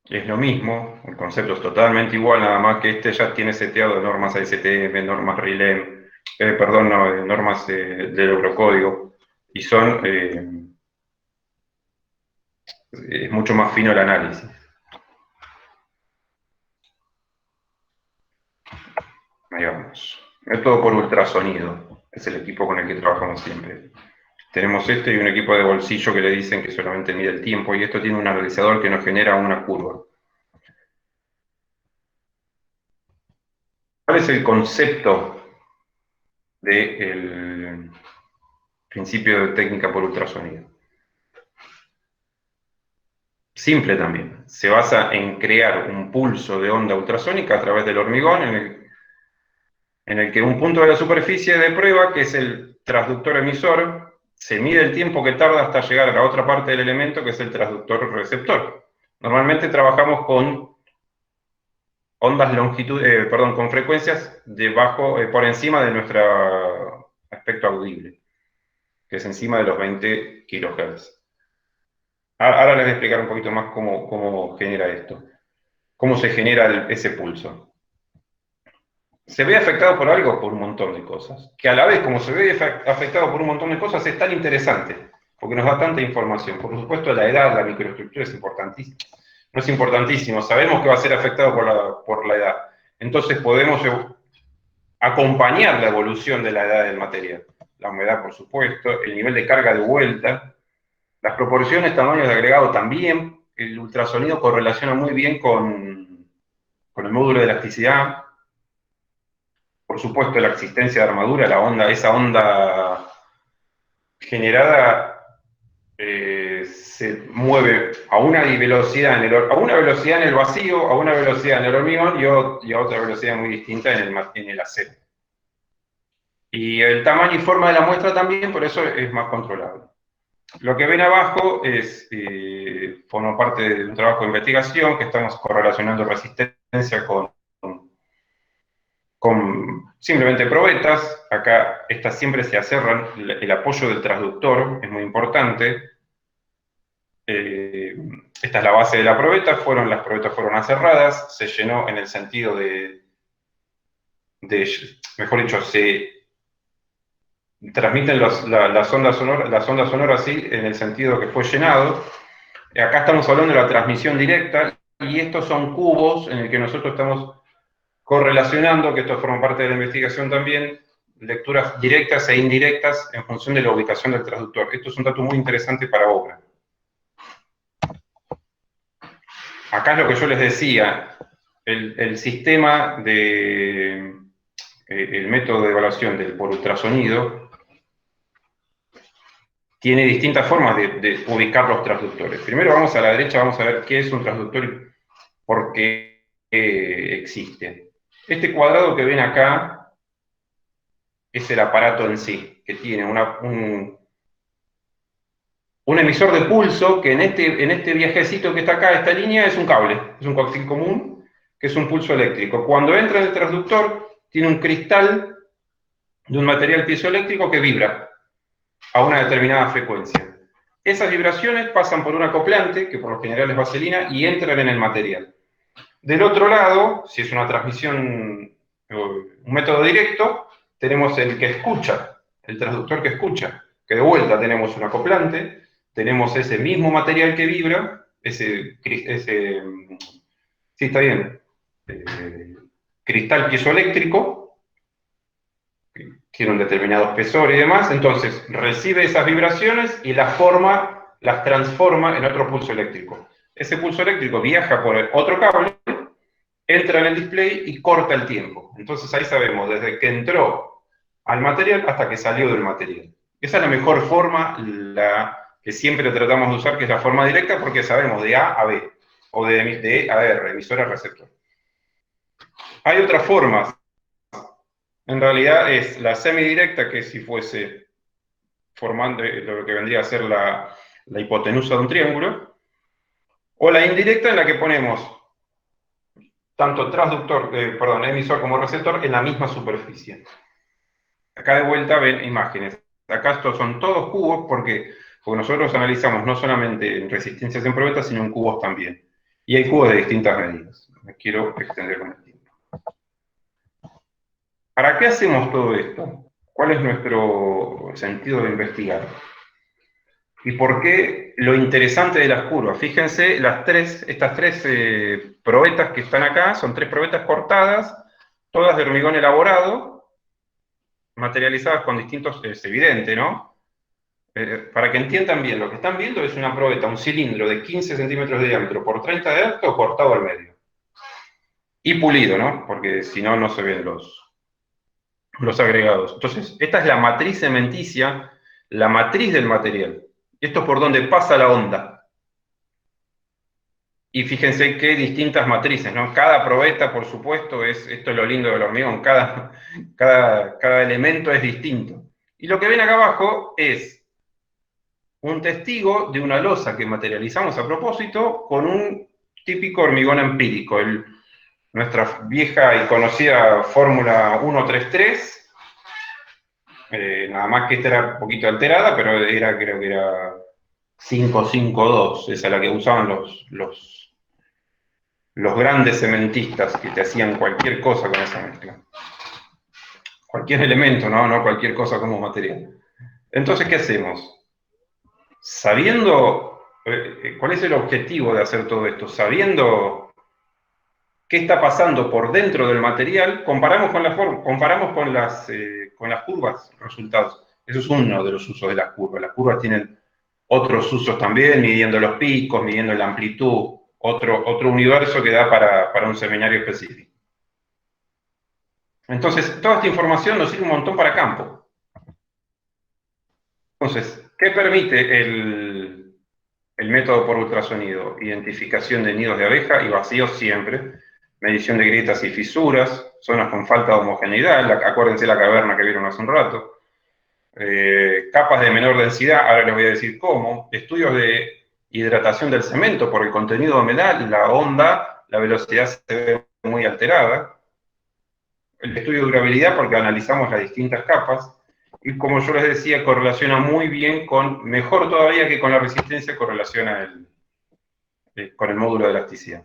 Es lo mismo, el concepto es totalmente igual, nada más que este ya tiene seteado normas ASTM, normas RILEM, perdón, no, normas del Eurocódigo, y son, es mucho más fino el análisis. Ahí vamos. Método por ultrasonido, es el equipo con el que trabajamos siempre. Tenemos este y un equipo de bolsillo que le dicen que solamente mide el tiempo, y esto tiene un analizador que nos genera una curva. ¿Cuál es el concepto del principio de técnica por ultrasonido? Simple también. Se basa en crear un pulso de onda ultrasónica a través del hormigón en el que un punto de la superficie de prueba, que es el transductor emisor, se mide el tiempo que tarda hasta llegar a la otra parte del elemento, que es el transductor receptor. Normalmente trabajamos con ondas con frecuencias por encima de nuestro aspecto audible, que es encima de los 20 kHz. Ahora les voy a explicar un poquito más cómo genera esto, cómo se genera ese pulso. Se ve afectado por algo, por un montón de cosas, que a la vez, como se ve afectado por un montón de cosas, es tan interesante, porque nos da tanta información. Por supuesto, la edad, la microestructura es importantísima. No es importantísimo, sabemos que va a ser afectado por la edad. Entonces podemos acompañar la evolución de la edad del material. La humedad, por supuesto, el nivel de carga de vuelta, las proporciones, tamaños de agregado también. El ultrasonido correlaciona muy bien con el módulo de elasticidad. Por supuesto, la existencia de armadura, esa onda generada se mueve a una velocidad en el vacío, a una velocidad en el hormigón y a otra velocidad muy distinta en el acero. Y el tamaño y forma de la muestra también, por eso es más controlable. Lo que ven abajo forma parte de un trabajo de investigación que estamos correlacionando resistencia con simplemente probetas. Acá estas siempre se aserran, el apoyo del transductor es muy importante. Esta es la base de la probeta, las probetas fueron aserradas, se llenó en el sentido mejor dicho, se transmiten las ondas sonoras así, en el sentido que fue llenado. Acá estamos hablando de la transmisión directa, y estos son cubos en el que nosotros estamos correlacionando, que esto forma parte de la investigación también, lecturas directas e indirectas en función de la ubicación del transductor. Esto es un dato muy interesante para obra. Acá es lo que yo les decía, el sistema el método de evaluación por ultrasonido tiene distintas formas de ubicar los transductores. Primero vamos a la derecha, vamos a ver qué es un transductor y por qué existe. Este cuadrado que ven acá es el aparato en sí, que tiene un emisor de pulso, que en este viajecito que está acá, esta línea, es un cable, es un coaxil común, que es un pulso eléctrico. Cuando entra en el transductor, tiene un cristal de un material piezoeléctrico que vibra a una determinada frecuencia. Esas vibraciones pasan por un acoplante, que por lo general es vaselina, y entran en el material. Del otro lado, si es una transmisión, un método directo, tenemos el que escucha, el transductor que escucha, que de vuelta tenemos un acoplante, tenemos ese mismo material que vibra, sí, está bien, cristal piezoeléctrico, que tiene un determinado espesor y demás, entonces recibe esas vibraciones y las transforma en otro pulso eléctrico. Ese pulso eléctrico viaja por otro cable, entra en el display y corta el tiempo. Entonces ahí sabemos desde que entró al material hasta que salió del material. Esa es la mejor forma, la que siempre tratamos de usar, que es la forma directa, porque sabemos de A a B, o de E a R, emisor a receptor. Hay otras formas. En realidad es la semidirecta, que si fuese formando lo que vendría a ser la hipotenusa de un triángulo, O la indirecta, en la que ponemos tanto emisor como receptor en la misma superficie. Acá de vuelta ven imágenes. Acá estos son todos cubos porque nosotros analizamos no solamente en resistencias en probetas, sino en cubos también. Y hay cubos de distintas medidas. Me quiero extender con el tiempo. ¿Para qué hacemos todo esto? ¿Cuál es nuestro sentido de investigar? ¿Y por qué lo interesante de las curvas? Fíjense, estas tres probetas que están acá, son 3 probetas cortadas, todas de hormigón elaborado, materializadas con distintos, es evidente, ¿no? Para que entiendan bien, lo que están viendo es una probeta, un cilindro de 15 centímetros de diámetro por 30 de alto, cortado al medio. Y pulido, ¿no? Porque si no, no se ven los agregados. Entonces, esta es la matriz cementicia, la matriz del material. Esto es por donde pasa la onda. Y fíjense qué distintas matrices, ¿no? Cada probeta, por supuesto, esto es lo lindo del hormigón, cada elemento es distinto. Y lo que ven acá abajo es un testigo de una losa que materializamos a propósito con un típico hormigón empírico, nuestra vieja y conocida fórmula 133, nada más que esta era un poquito alterada, pero creo que era 552, esa es la que usaban los grandes cementistas, que te hacían cualquier cosa con esa mezcla. Cualquier elemento, no cualquier cosa como material. Entonces, ¿qué hacemos? Sabiendo, ¿cuál es el objetivo de hacer todo esto? Sabiendo qué está pasando por dentro del material, comparamos con las curvas, resultados. Eso es uno de los usos de las curvas. Las curvas tienen otros usos también, midiendo los picos, midiendo la amplitud, otro universo que da para un seminario específico. Entonces, toda esta información nos sirve un montón para campo. Entonces, ¿qué permite el método por ultrasonido? Identificación de nidos de abeja y vacíos siempre, medición de grietas y fisuras, zonas con falta de homogeneidad, acuérdense la caverna que vieron hace un rato, capas de menor densidad, ahora les voy a decir cómo, estudios de hidratación del cemento por el contenido de humedad, la onda, la velocidad se ve muy alterada, el estudio de durabilidad porque analizamos las distintas capas, y como yo les decía, correlaciona muy bien mejor todavía que con la resistencia, correlaciona con el módulo de elasticidad.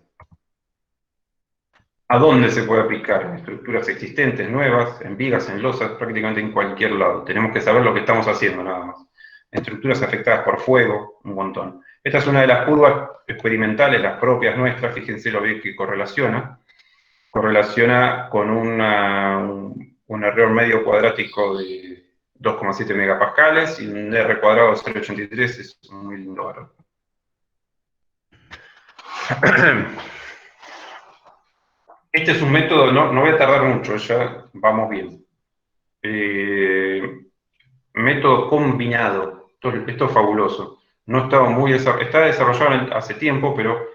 ¿A dónde se puede aplicar? En estructuras existentes, nuevas, en vigas, en losas, prácticamente en cualquier lado. Tenemos que saber lo que estamos haciendo, nada más. En estructuras afectadas por fuego, un montón. Esta es una de las curvas experimentales, las propias nuestras, fíjense lo bien que correlaciona. Correlaciona con un error medio cuadrático de 2,7 megapascales y un R cuadrado de 0,83, es muy lindo valor. Este es un método, no voy a tardar mucho, ya vamos bien. Método combinado, esto es fabuloso. No estaba está desarrollado hace tiempo, pero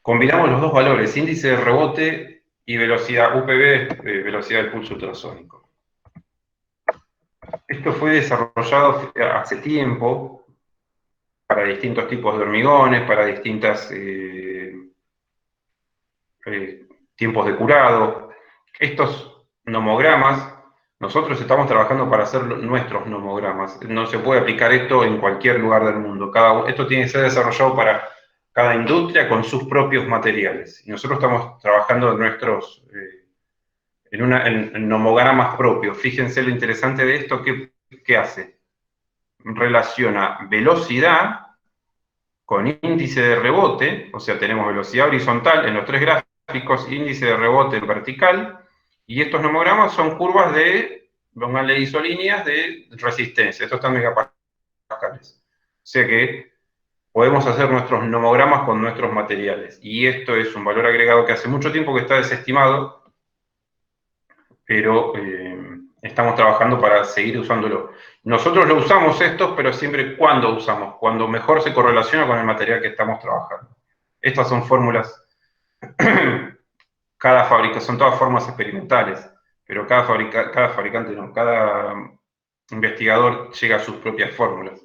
combinamos los dos valores, índice de rebote y velocidad UPV, velocidad del pulso ultrasónico. Esto fue desarrollado hace tiempo para distintos tipos de hormigones, para distintos tiempos de curado. Estos nomogramas, nosotros estamos trabajando para hacer nuestros nomogramas. No se puede aplicar esto en cualquier lugar del mundo. Esto tiene que ser desarrollado para cada industria con sus propios materiales. Y nosotros estamos trabajando en nomogramas propios. Fíjense lo interesante de esto, ¿qué hace? Relaciona velocidad con índice de rebote, o sea, tenemos velocidad horizontal en los 3 gráficos, índice de rebote vertical, y estos nomogramas son curvas pónganle isolíneas de resistencia, estos están megapascales. O sea que podemos hacer nuestros nomogramas con nuestros materiales, y esto es un valor agregado que hace mucho tiempo que está desestimado, pero estamos trabajando para seguir usándolo. Nosotros lo usamos estos, pero siempre cuando usamos, cuando mejor se correlaciona con el material que estamos trabajando. Estas son fórmulas, son todas formas experimentales, pero cada fabricante no, cada investigador llega a sus propias fórmulas.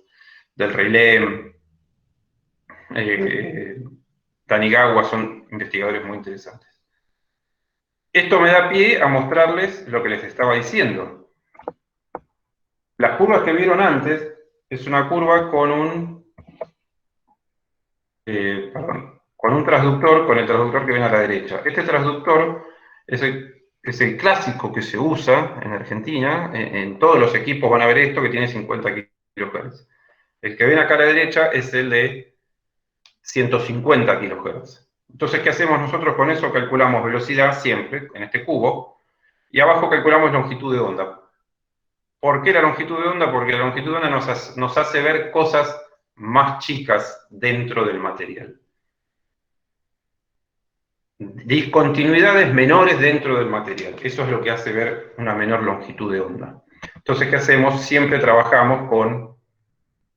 Del Reilem, Tanigawa, son investigadores muy interesantes. Esto me da pie a mostrarles lo que les estaba diciendo. Las curvas que vieron antes es una curva con un transductor, con el transductor que ven a la derecha. Este transductor es el clásico que se usa en Argentina, en todos los equipos van a ver esto, que tiene 50 kHz. El que ven acá a la derecha es el de 150 kHz. Entonces, ¿qué hacemos nosotros con eso? Calculamos velocidad siempre, en este cubo, y abajo calculamos longitud de onda. ¿Por qué la longitud de onda? Porque la longitud de onda nos hace ver cosas más chicas dentro del material. Discontinuidades menores dentro del material. Eso es lo que hace ver una menor longitud de onda. Entonces, ¿qué hacemos? Siempre trabajamos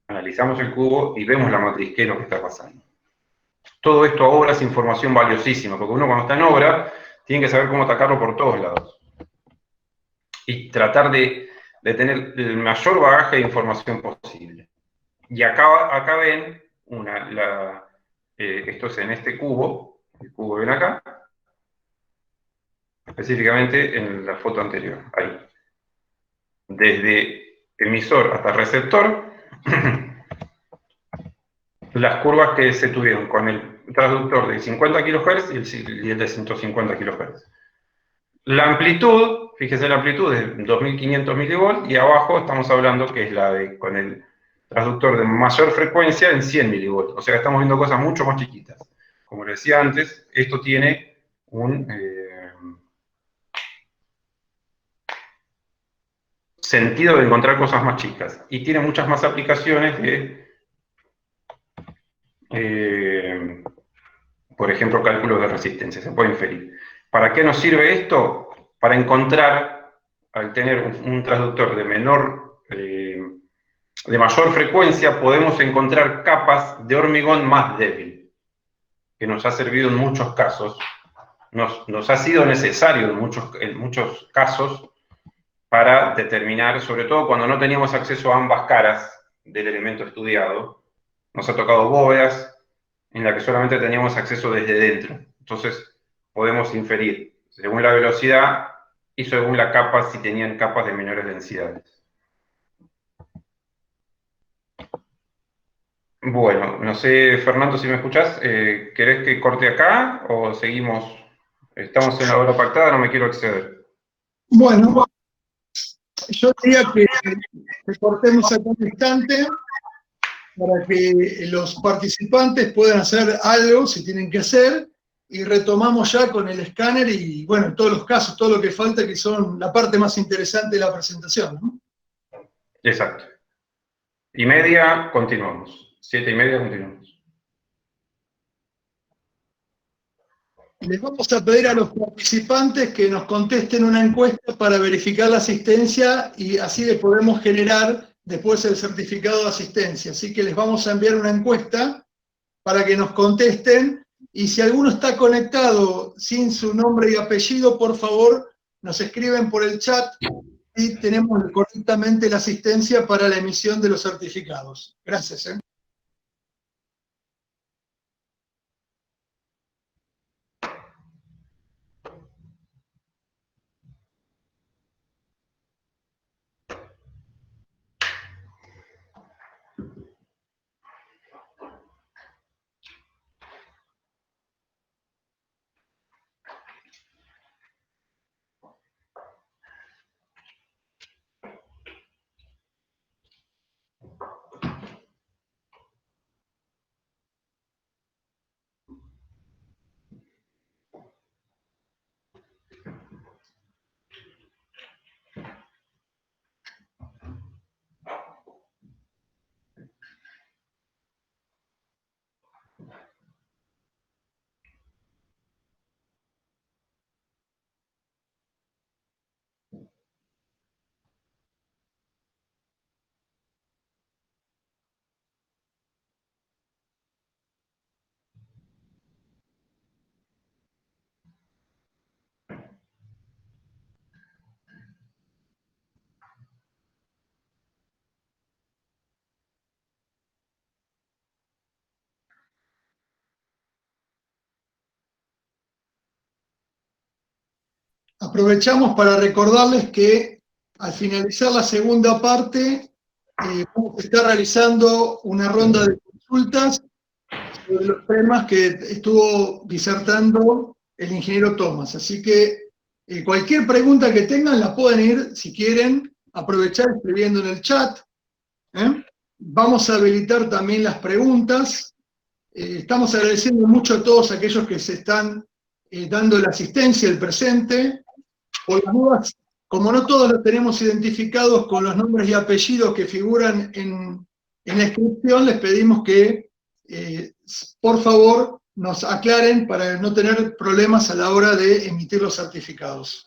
analizamos el cubo y vemos la matriz, qué es lo que está pasando. Todo esto ahora es información valiosísima, porque uno cuando está en obra tiene que saber cómo atacarlo por todos lados. Y tratar de tener el mayor bagaje de información posible. Y acá ven, esto es en este cubo, el cubo ven acá, específicamente en la foto anterior, ahí. Desde emisor hasta receptor, las curvas que se tuvieron con el transductor de 50 kHz y el de 150 kHz. La amplitud, fíjese la amplitud es 2500 mV y abajo estamos hablando que es con el transductor de mayor frecuencia en 100 mV. O sea que estamos viendo cosas mucho más chiquitas. Como les decía antes, esto tiene un sentido de encontrar cosas más chicas y tiene muchas más aplicaciones de, por ejemplo, cálculos de resistencia, se puede inferir. ¿Para qué nos sirve esto? Para encontrar, al tener un transductor de mayor frecuencia, podemos encontrar capas de hormigón más débil, que nos ha servido en muchos casos, nos ha sido necesario en muchos casos para determinar, sobre todo cuando no teníamos acceso a ambas caras del elemento estudiado, nos ha tocado bóvedas en las que solamente teníamos acceso desde dentro. Entonces podemos inferir según la velocidad y según la capa si tenían capas de menores densidades. Bueno, no sé, Fernando, si me escuchás, ¿querés que corte acá o seguimos? Estamos en la hora pactada, no me quiero exceder. Bueno, yo diría que cortemos acá un instante para que los participantes puedan hacer algo, si tienen que hacer, y retomamos ya con el escáner y, bueno, en todos los casos, todo lo que falta, que son la parte más interesante de la presentación, ¿no? Exacto. 7:30, continuamos. 7:30, continuamos. Les vamos a pedir a los participantes que nos contesten una encuesta para verificar la asistencia y así les podemos generar después el certificado de asistencia. Así que les vamos a enviar una encuesta para que nos contesten y si alguno está conectado sin su nombre y apellido, por favor, nos escriben por el chat y tenemos correctamente la asistencia para la emisión de los certificados. Gracias. aprovechamos para recordarles que al finalizar la segunda parte, vamos a estar realizando una ronda de consultas sobre los temas que estuvo disertando el ingeniero Tomás. Así que cualquier pregunta que tengan la pueden ir, si quieren, aprovechar escribiendo en el chat. Vamos a habilitar también las preguntas. Estamos agradeciendo mucho a todos aquellos que se están dando la asistencia, el presente. Por las dudas, como no todos los tenemos identificados con los nombres y apellidos que figuran en la inscripción, les pedimos que, por favor, nos aclaren para no tener problemas a la hora de emitir los certificados.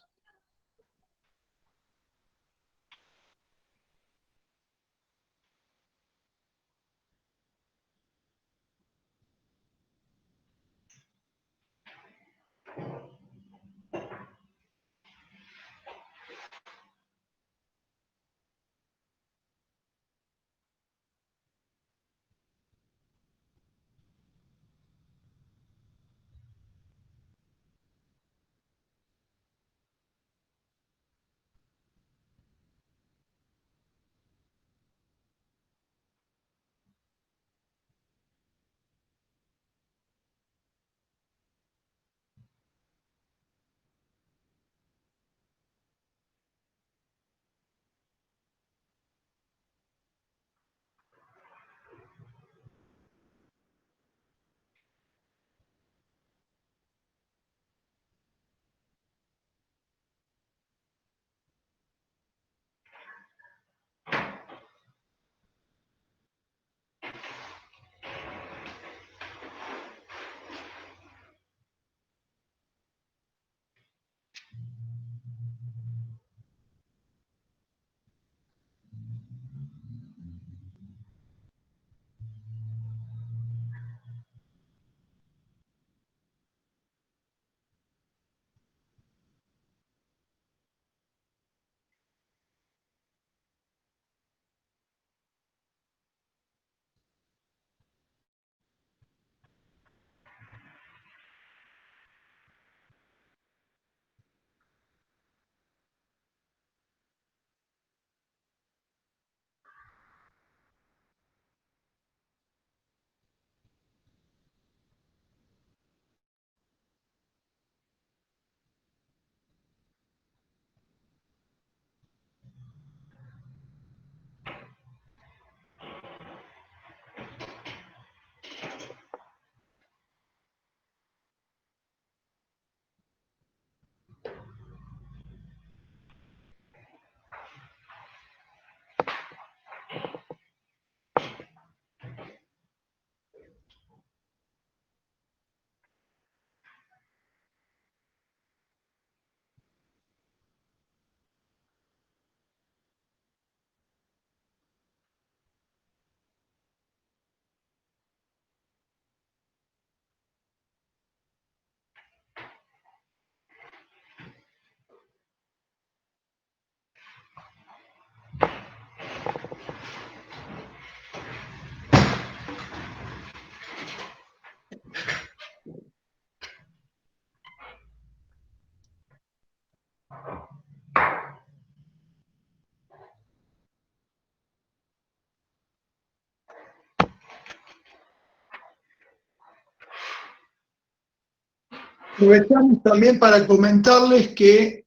Aprovechamos también para comentarles que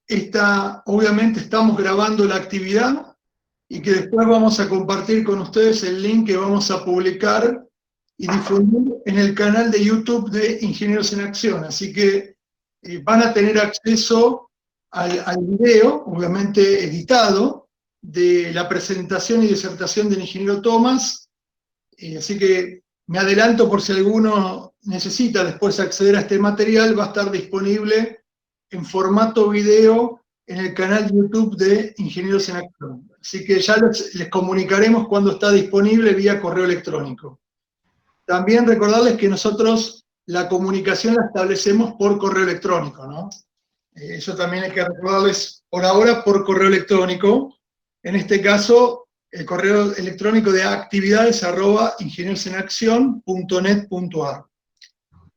obviamente estamos grabando la actividad y que después vamos a compartir con ustedes el link que vamos a publicar y difundir en el canal de YouTube de Ingenieros en Acción. Así que van a tener acceso al video, obviamente editado, de la presentación y disertación del ingeniero Tomás. Así que me adelanto por si alguno necesita después acceder a este material, va a estar disponible en formato video en el canal de YouTube de Ingenieros en Acción. Así que ya les comunicaremos cuando está disponible vía correo electrónico. También recordarles que nosotros la comunicación la establecemos por correo electrónico, ¿no? Eso también hay que recordarles por ahora por correo electrónico. En este caso, el correo electrónico de actividades@ingeniosenaccion.net.ar.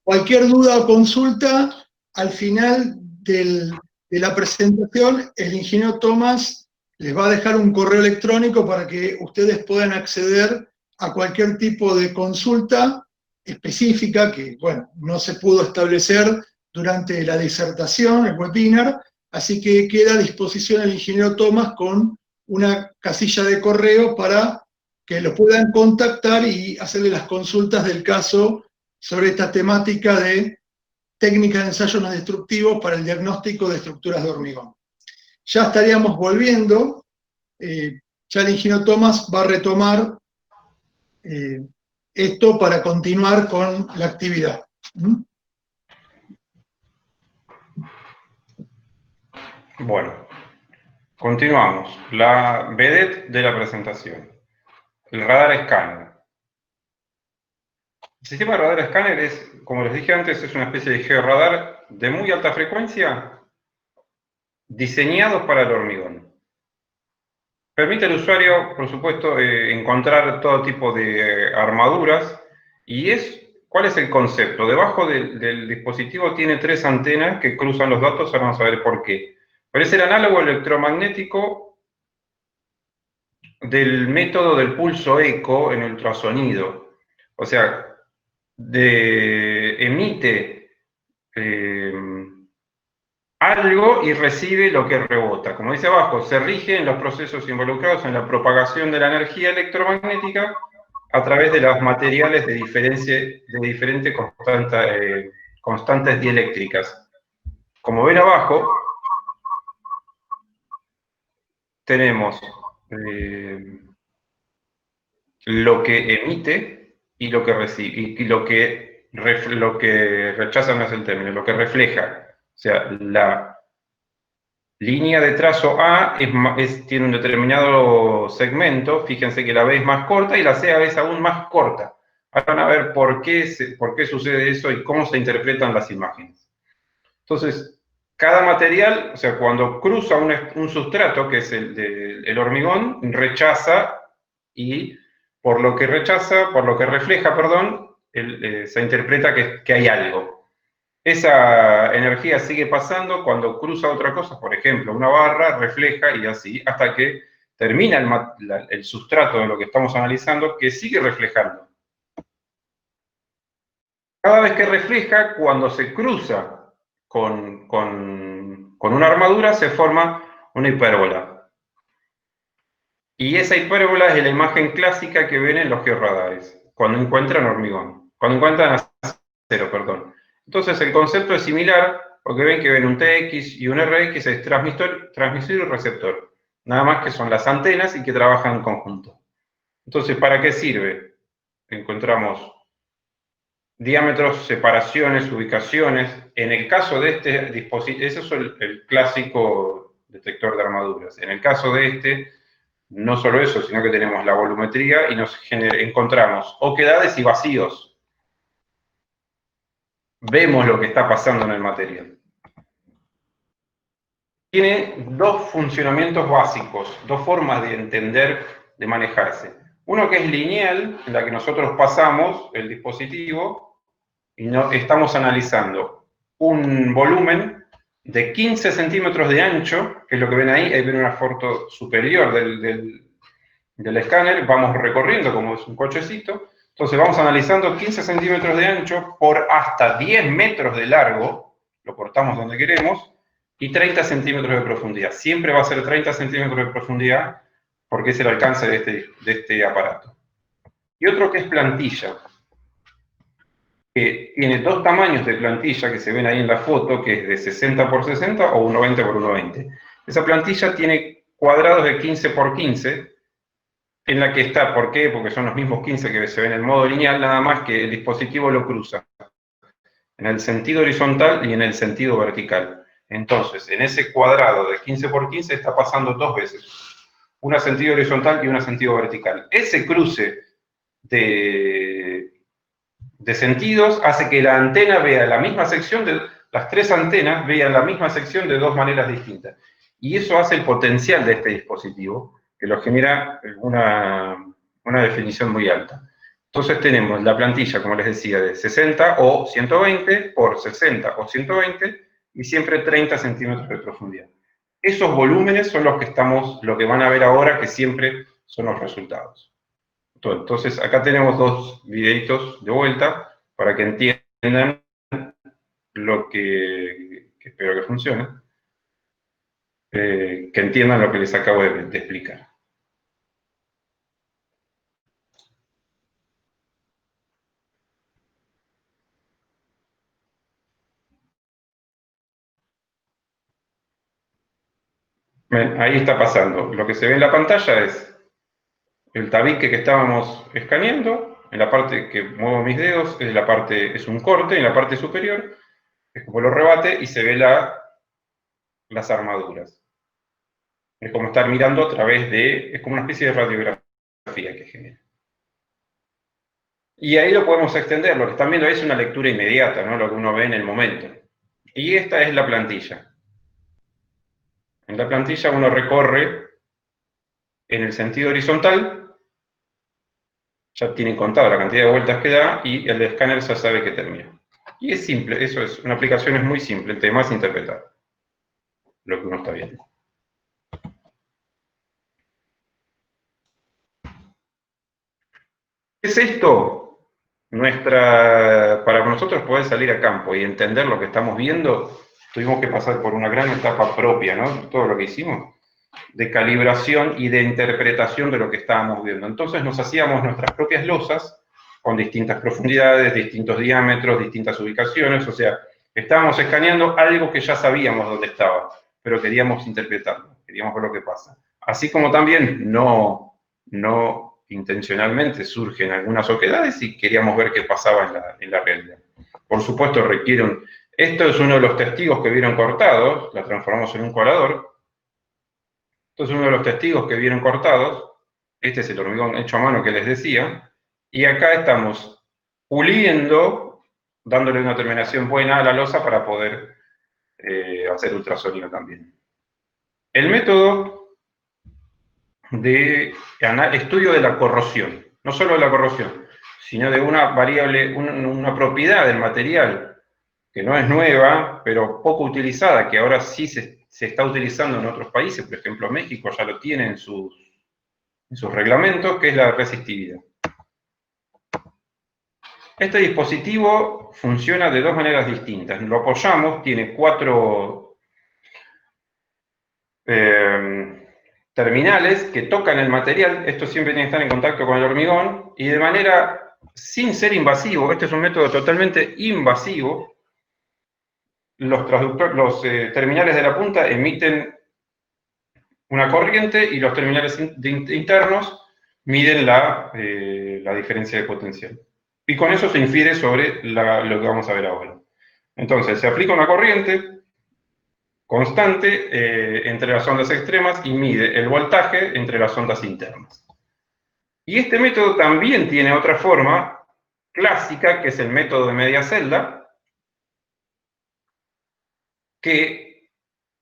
Cualquier duda o consulta, al final de de la presentación, el ingeniero Tomás les va a dejar un correo electrónico para que ustedes puedan acceder a cualquier tipo de consulta específica que, bueno, no se pudo establecer durante la disertación, el webinar, así que queda a disposición el ingeniero Tomás con una casilla de correo para que lo puedan contactar y hacerle las consultas del caso sobre esta temática de técnicas de ensayos no destructivos para el diagnóstico de estructuras de hormigón. Ya estaríamos volviendo, ya el ingeniero Tomás va a retomar esto para continuar con la actividad. Bueno, continuamos. La vedette de la presentación. El radar escáner. El sistema de radar escáner es, como les dije antes, es una especie de georradar de muy alta frecuencia diseñado para el hormigón. Permite al usuario, por supuesto, encontrar todo tipo de armaduras. Y ¿cuál es el concepto? Debajo del dispositivo tiene 3 antenas que cruzan los datos, ahora vamos a ver por qué. Pero es el análogo electromagnético del método del pulso eco en ultrasonido. O sea, emite algo y recibe lo que rebota. Como dice abajo, se rigen los procesos involucrados en la propagación de la energía electromagnética a través de los materiales de diferentes constantes dieléctricas. Como ven abajo, tenemos lo que emite y lo que recibe, y lo que rechaza no es el término, lo que refleja. O sea, la línea de trazo A tiene un determinado segmento, fíjense que la B es más corta y la C a veces aún más corta. Ahora van a ver por qué sucede eso y cómo se interpretan las imágenes. Entonces, cada material, o sea, cuando cruza un sustrato, que es el hormigón, rechaza y por lo que refleja, se interpreta que hay algo. Esa energía sigue pasando cuando cruza otra cosa, por ejemplo, una barra, refleja y así, hasta que termina el sustrato de lo que estamos analizando, que sigue reflejando. Cada vez que refleja, cuando se cruza con una armadura, se forma una hipérbola. Y esa hipérbola es la imagen clásica que ven en los georradares, cuando encuentran hormigón, cuando encuentran acero, perdón. Entonces el concepto es similar, porque ven un TX y un RX, es transmisor y receptor. Nada más que son las antenas y que trabajan en conjunto. Entonces, ¿para qué sirve? Encontramos diámetros, separaciones, ubicaciones. En el caso de este dispositivo, ese es el clásico detector de armaduras. En el caso de este, no solo eso, sino que tenemos la volumetría y encontramos oquedades y vacíos. Vemos lo que está pasando en el material. Tiene 2 funcionamientos básicos, 2 formas de entender, de manejarse. Uno que es lineal, en la que nosotros pasamos el dispositivo y estamos analizando un volumen de 15 centímetros de ancho, que es lo que ven ahí ven una foto superior del escáner, vamos recorriendo como es un cochecito. Entonces vamos analizando 15 centímetros de ancho por hasta 10 metros de largo, lo cortamos donde queremos, y 30 centímetros de profundidad. Siempre va a ser 30 centímetros de profundidad porque es el alcance de este aparato. Y otro que es plantilla, que tiene 2 tamaños de plantilla que se ven ahí en la foto, que es de 60 por 60 o 120 por 120. Esa plantilla tiene cuadrados de 15 por 15, en la que está, ¿por qué? Porque son los mismos 15 que se ven en modo lineal, nada más que el dispositivo lo cruza en el sentido horizontal y en el sentido vertical. Entonces, en ese cuadrado de 15 por 15 está pasando 2 veces, una sentido horizontal y una sentido vertical. Ese cruce de sentidos hace que la antena vea la misma sección, las 3 antenas vean la misma sección de 2 maneras distintas. Y eso hace el potencial de este dispositivo, que lo genera una definición muy alta. Entonces tenemos la plantilla, como les decía, de 60 o 120 por 60 o 120, y siempre 30 centímetros de profundidad. Esos volúmenes son los que van a ver ahora, que siempre son los resultados. Entonces, acá tenemos dos videitos de vuelta para que entiendan lo que espero que funcione, que entiendan lo que les acabo de explicar. Ven, ahí está pasando. Lo que se ve en la pantalla es el tabique que estábamos escaneando. En la parte que muevo mis dedos es un corte, en la parte superior es como lo rebate y se ve las armaduras. Es como estar mirando a través es como una especie de radiografía que genera. Y ahí lo podemos extender, lo que están viendo ahí es una lectura inmediata, ¿no? Lo que uno ve en el momento. Y esta es la plantilla. En la plantilla uno recorre en el sentido horizontal, ya tienen contado la cantidad de vueltas que da, y el de escáner ya sabe que termina. Y es simple, eso es, una aplicación es muy simple, el tema es interpretar lo que uno está viendo. ¿Qué es esto? Para nosotros poder salir a campo y entender lo que estamos viendo, tuvimos que pasar por una gran etapa propia, ¿no? Todo lo que hicimos, de calibración y de interpretación de lo que estábamos viendo. Entonces nos hacíamos nuestras propias losas, con distintas profundidades, distintos diámetros, distintas ubicaciones, o sea, estábamos escaneando algo que ya sabíamos dónde estaba, pero queríamos interpretarlo, queríamos ver lo que pasa. Así como también no intencionalmente surgen algunas oquedades y queríamos ver qué pasaba en la realidad. Por supuesto esto es uno de los testigos que vieron cortados, la transformamos en un colador. Esto es uno de los testigos que vieron cortados, este es el hormigón hecho a mano que les decía, y acá estamos puliendo, dándole una terminación buena a la losa para poder hacer ultrasonido también. El método de estudio de la corrosión, no solo de la corrosión, sino de una variable, una propiedad del material que no es nueva, pero poco utilizada, que ahora sí se está utilizando en otros países, por ejemplo México ya lo tiene en sus reglamentos, que es la resistividad. Este dispositivo funciona de dos maneras distintas. Lo apoyamos, tiene 4 terminales que tocan el material, estos siempre tienen que estar en contacto con el hormigón, y de manera, sin ser invasivo, este es un método totalmente invasivo, los terminales de la punta emiten una corriente y los terminales internos miden la diferencia de potencial. Y con eso se infiere sobre lo que vamos a ver ahora. Entonces, se aplica una corriente constante entre las ondas extremas y mide el voltaje entre las ondas internas. Y este método también tiene otra forma clásica, que es el método de media celda, que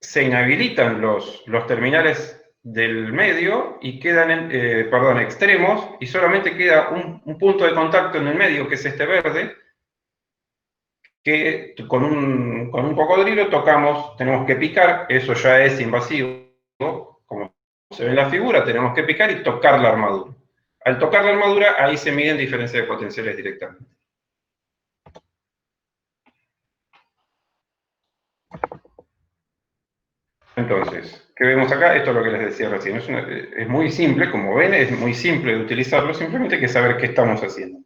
se inhabilitan los terminales del medio y quedan extremos, y solamente queda un punto de contacto en el medio, que es este verde, que con un cocodrilo tenemos que picar, eso ya es invasivo, como se ve en la figura, tenemos que picar y tocar la armadura. Al tocar la armadura, ahí se miden diferencias de potenciales directamente. Entonces, ¿qué vemos acá? Esto es lo que les decía recién. Es muy simple, como ven, es muy simple de utilizarlo, simplemente hay que saber qué estamos haciendo.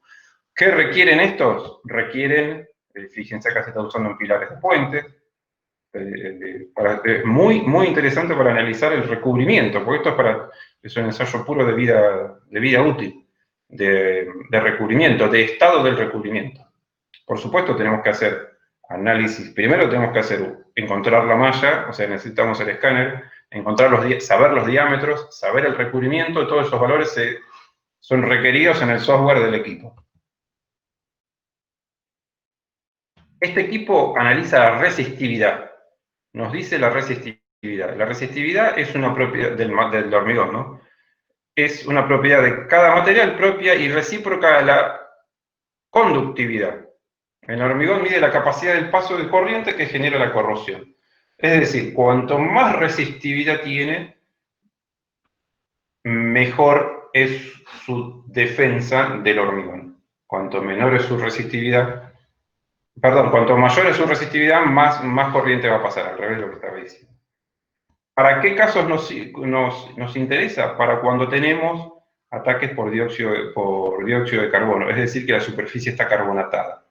¿Qué requieren estos? Requieren, fíjense acá se está usando en pilares de puentes, es muy interesante para analizar el recubrimiento, porque esto es un ensayo puro de vida útil, de recubrimiento, de estado del recubrimiento. Por supuesto tenemos que hacer análisis, primero tenemos que encontrar la malla, o sea, necesitamos el escáner, saber los diámetros, saber el recubrimiento, todos esos valores son requeridos en el software del equipo. Este equipo analiza la resistividad, nos dice la resistividad. La resistividad es una propiedad del hormigón, ¿no? Es una propiedad de cada material propia y recíproca a la conductividad. El hormigón mide la capacidad del paso de corriente que genera la corrosión. Es decir, cuanto más resistividad tiene, mejor es su defensa del hormigón. Cuanto menor es su resistividad, perdón, cuanto mayor es su resistividad, más corriente va a pasar, al revés de lo que estaba diciendo. ¿Para qué casos nos interesa? Para cuando tenemos ataques por dióxido de carbono, es decir, que la superficie está carbonatada.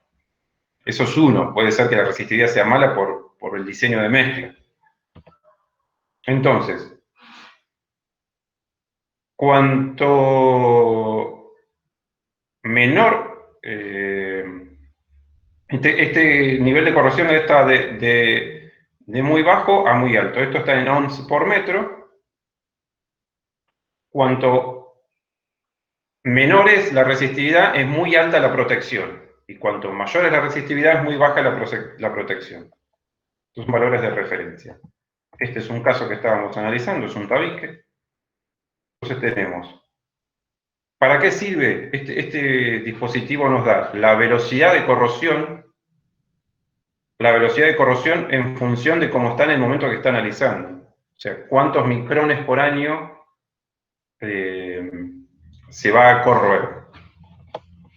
Eso es uno, puede ser que la resistividad sea mala por el diseño de mezcla. Entonces, cuanto menor, este nivel de corrosión está de muy bajo a muy alto. Esto está en ohms por metro. Cuanto menor es la resistividad, es muy alta la protección. Y cuanto mayor es la resistividad, es muy baja la protección. Estos son valores de referencia. Este es un caso que estábamos analizando, es un tabique. Entonces tenemos, ¿para qué sirve? Este dispositivo nos da la velocidad de corrosión en función de cómo está en el momento que está analizando. O sea, cuántos micrones por año se va a corroer.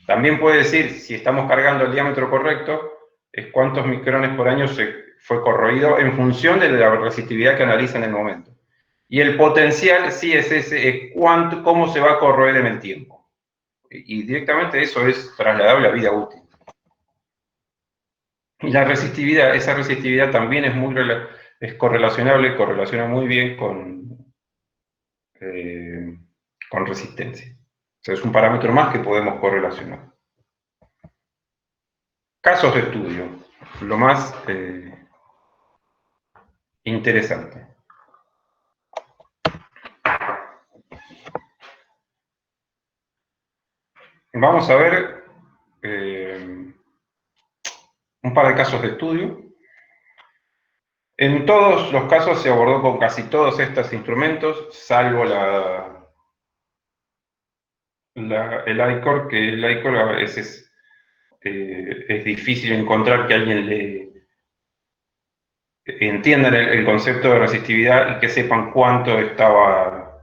También puede decir, si estamos cargando el diámetro correcto, es cuántos micrones por año se fue corroído en función de la resistividad que analiza en el momento. Y el potencial sí es ese, cómo se va a corroer en el tiempo. Y directamente eso es trasladable a vida útil. Y la resistividad, esa resistividad también es correlacionable, correlaciona muy bien con resistencia. O sea, es un parámetro más que podemos correlacionar. Casos de estudio, lo más interesante. Vamos a ver un par de casos de estudio. En todos los casos se abordó con casi todos estos instrumentos, salvo el I-Core, que el I-Core a veces es difícil encontrar que alguien le entienda el concepto de resistividad y que sepan cuánto está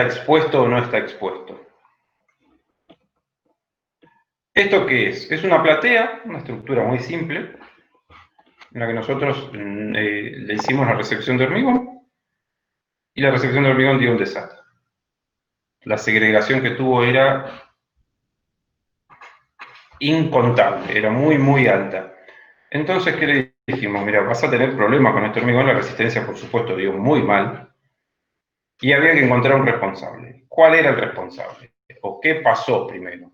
expuesto o no está expuesto. ¿Esto qué es? Es una platea, una estructura muy simple, en la que nosotros le hicimos la recepción de hormigón, y la recepción de hormigón dio un desastre. La segregación que tuvo era incontable, era muy, muy alta. Entonces, ¿qué le dijimos? Mira, vas a tener problemas con este hormigón, la resistencia, por supuesto, dio muy mal, y había que encontrar un responsable. ¿Cuál era el responsable? ¿O qué pasó primero?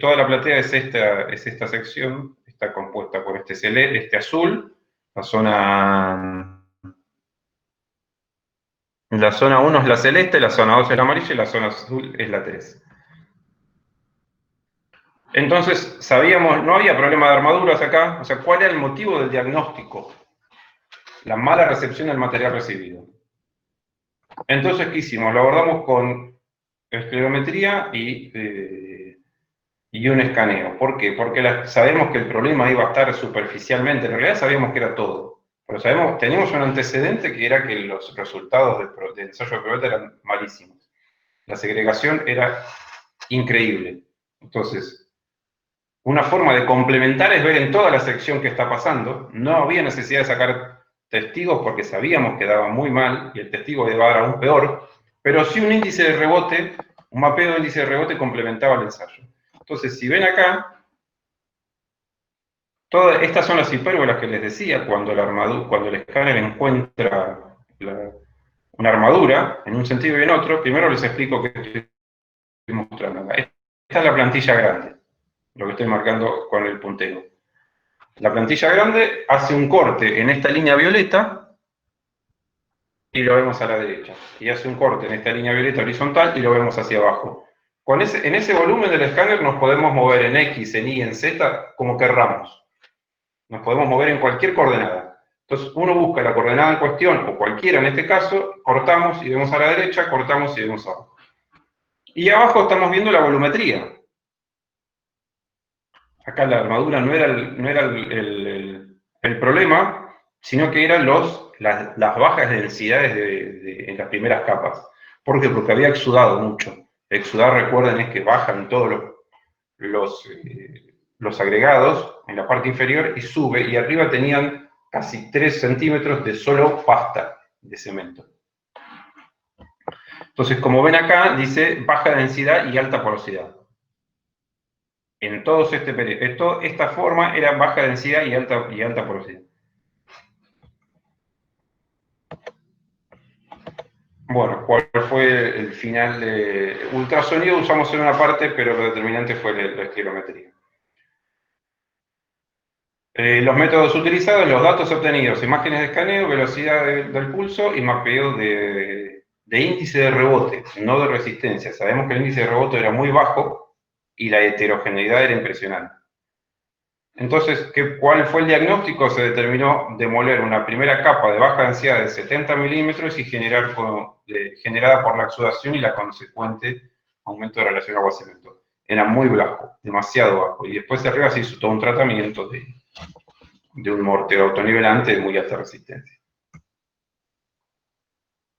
Toda la platea es esta sección, está compuesta por este azul, la zona 1 es la celeste, la zona 2 es la amarilla y la zona azul es la 3. Entonces, sabíamos, no había problema de armaduras acá, o sea, ¿cuál era el motivo del diagnóstico? La mala recepción del material recibido. Entonces, ¿qué hicimos? Lo abordamos con esclerometría y un escaneo. ¿Por qué? Porque sabemos que el problema iba a estar superficialmente, en realidad sabíamos que era todo. Pero teníamos un antecedente que era que los resultados del ensayo de probeta eran malísimos. La segregación era increíble. Entonces, una forma de complementar es ver en toda la sección qué está pasando. No había necesidad de sacar testigos porque sabíamos que daba muy mal y el testigo iba a dar aún peor, pero sí un índice de rebote, un mapeo de índice de rebote complementaba el ensayo. Entonces, si ven acá, todas estas son las hipérbolas que les decía, cuando el escáner encuentra una armadura, en un sentido y en otro. Primero les explico qué estoy mostrando acá. Esta es la plantilla grande, lo que estoy marcando con el puntero. La plantilla grande hace un corte en esta línea violeta y lo vemos a la derecha. Y hace un corte en esta línea violeta horizontal y lo vemos hacia abajo. En ese volumen del escáner nos podemos mover en X, en Y, en Z, como querramos. Nos podemos mover en cualquier coordenada. Entonces uno busca la coordenada en cuestión, o cualquiera en este caso, cortamos y vemos a la derecha, cortamos y vemos abajo. Y abajo estamos viendo la volumetría. acá la armadura no era el problema, sino que eran las bajas densidades en las primeras capas. ¿Por qué? Porque había exudado mucho. Exudar, recuerden, es que bajan todos los agregados en la parte inferior y sube, y arriba tenían casi 3 centímetros de solo pasta de cemento. Entonces, como ven acá, dice baja densidad y alta porosidad. En todos este periodo, esta forma era baja densidad y alta porosidad. Bueno, ¿cuál fue el final de ultrasonido? Usamos en una parte, pero lo determinante fue la estilometría. Los métodos utilizados, los datos obtenidos, imágenes de escaneo, velocidad del pulso y mapeo de índice de rebote, no de resistencia. Sabemos que el índice de rebote era muy bajo y la heterogeneidad era impresionante. Entonces, ¿cuál fue el diagnóstico? Se determinó demoler una primera capa de baja densidad de 70 milímetros y generada por la exudación y la consecuente aumento de relación agua-cemento. Era muy bajo, demasiado bajo. Y después de arriba se hizo todo un tratamiento de un mortero autonivelante de muy alta resistencia.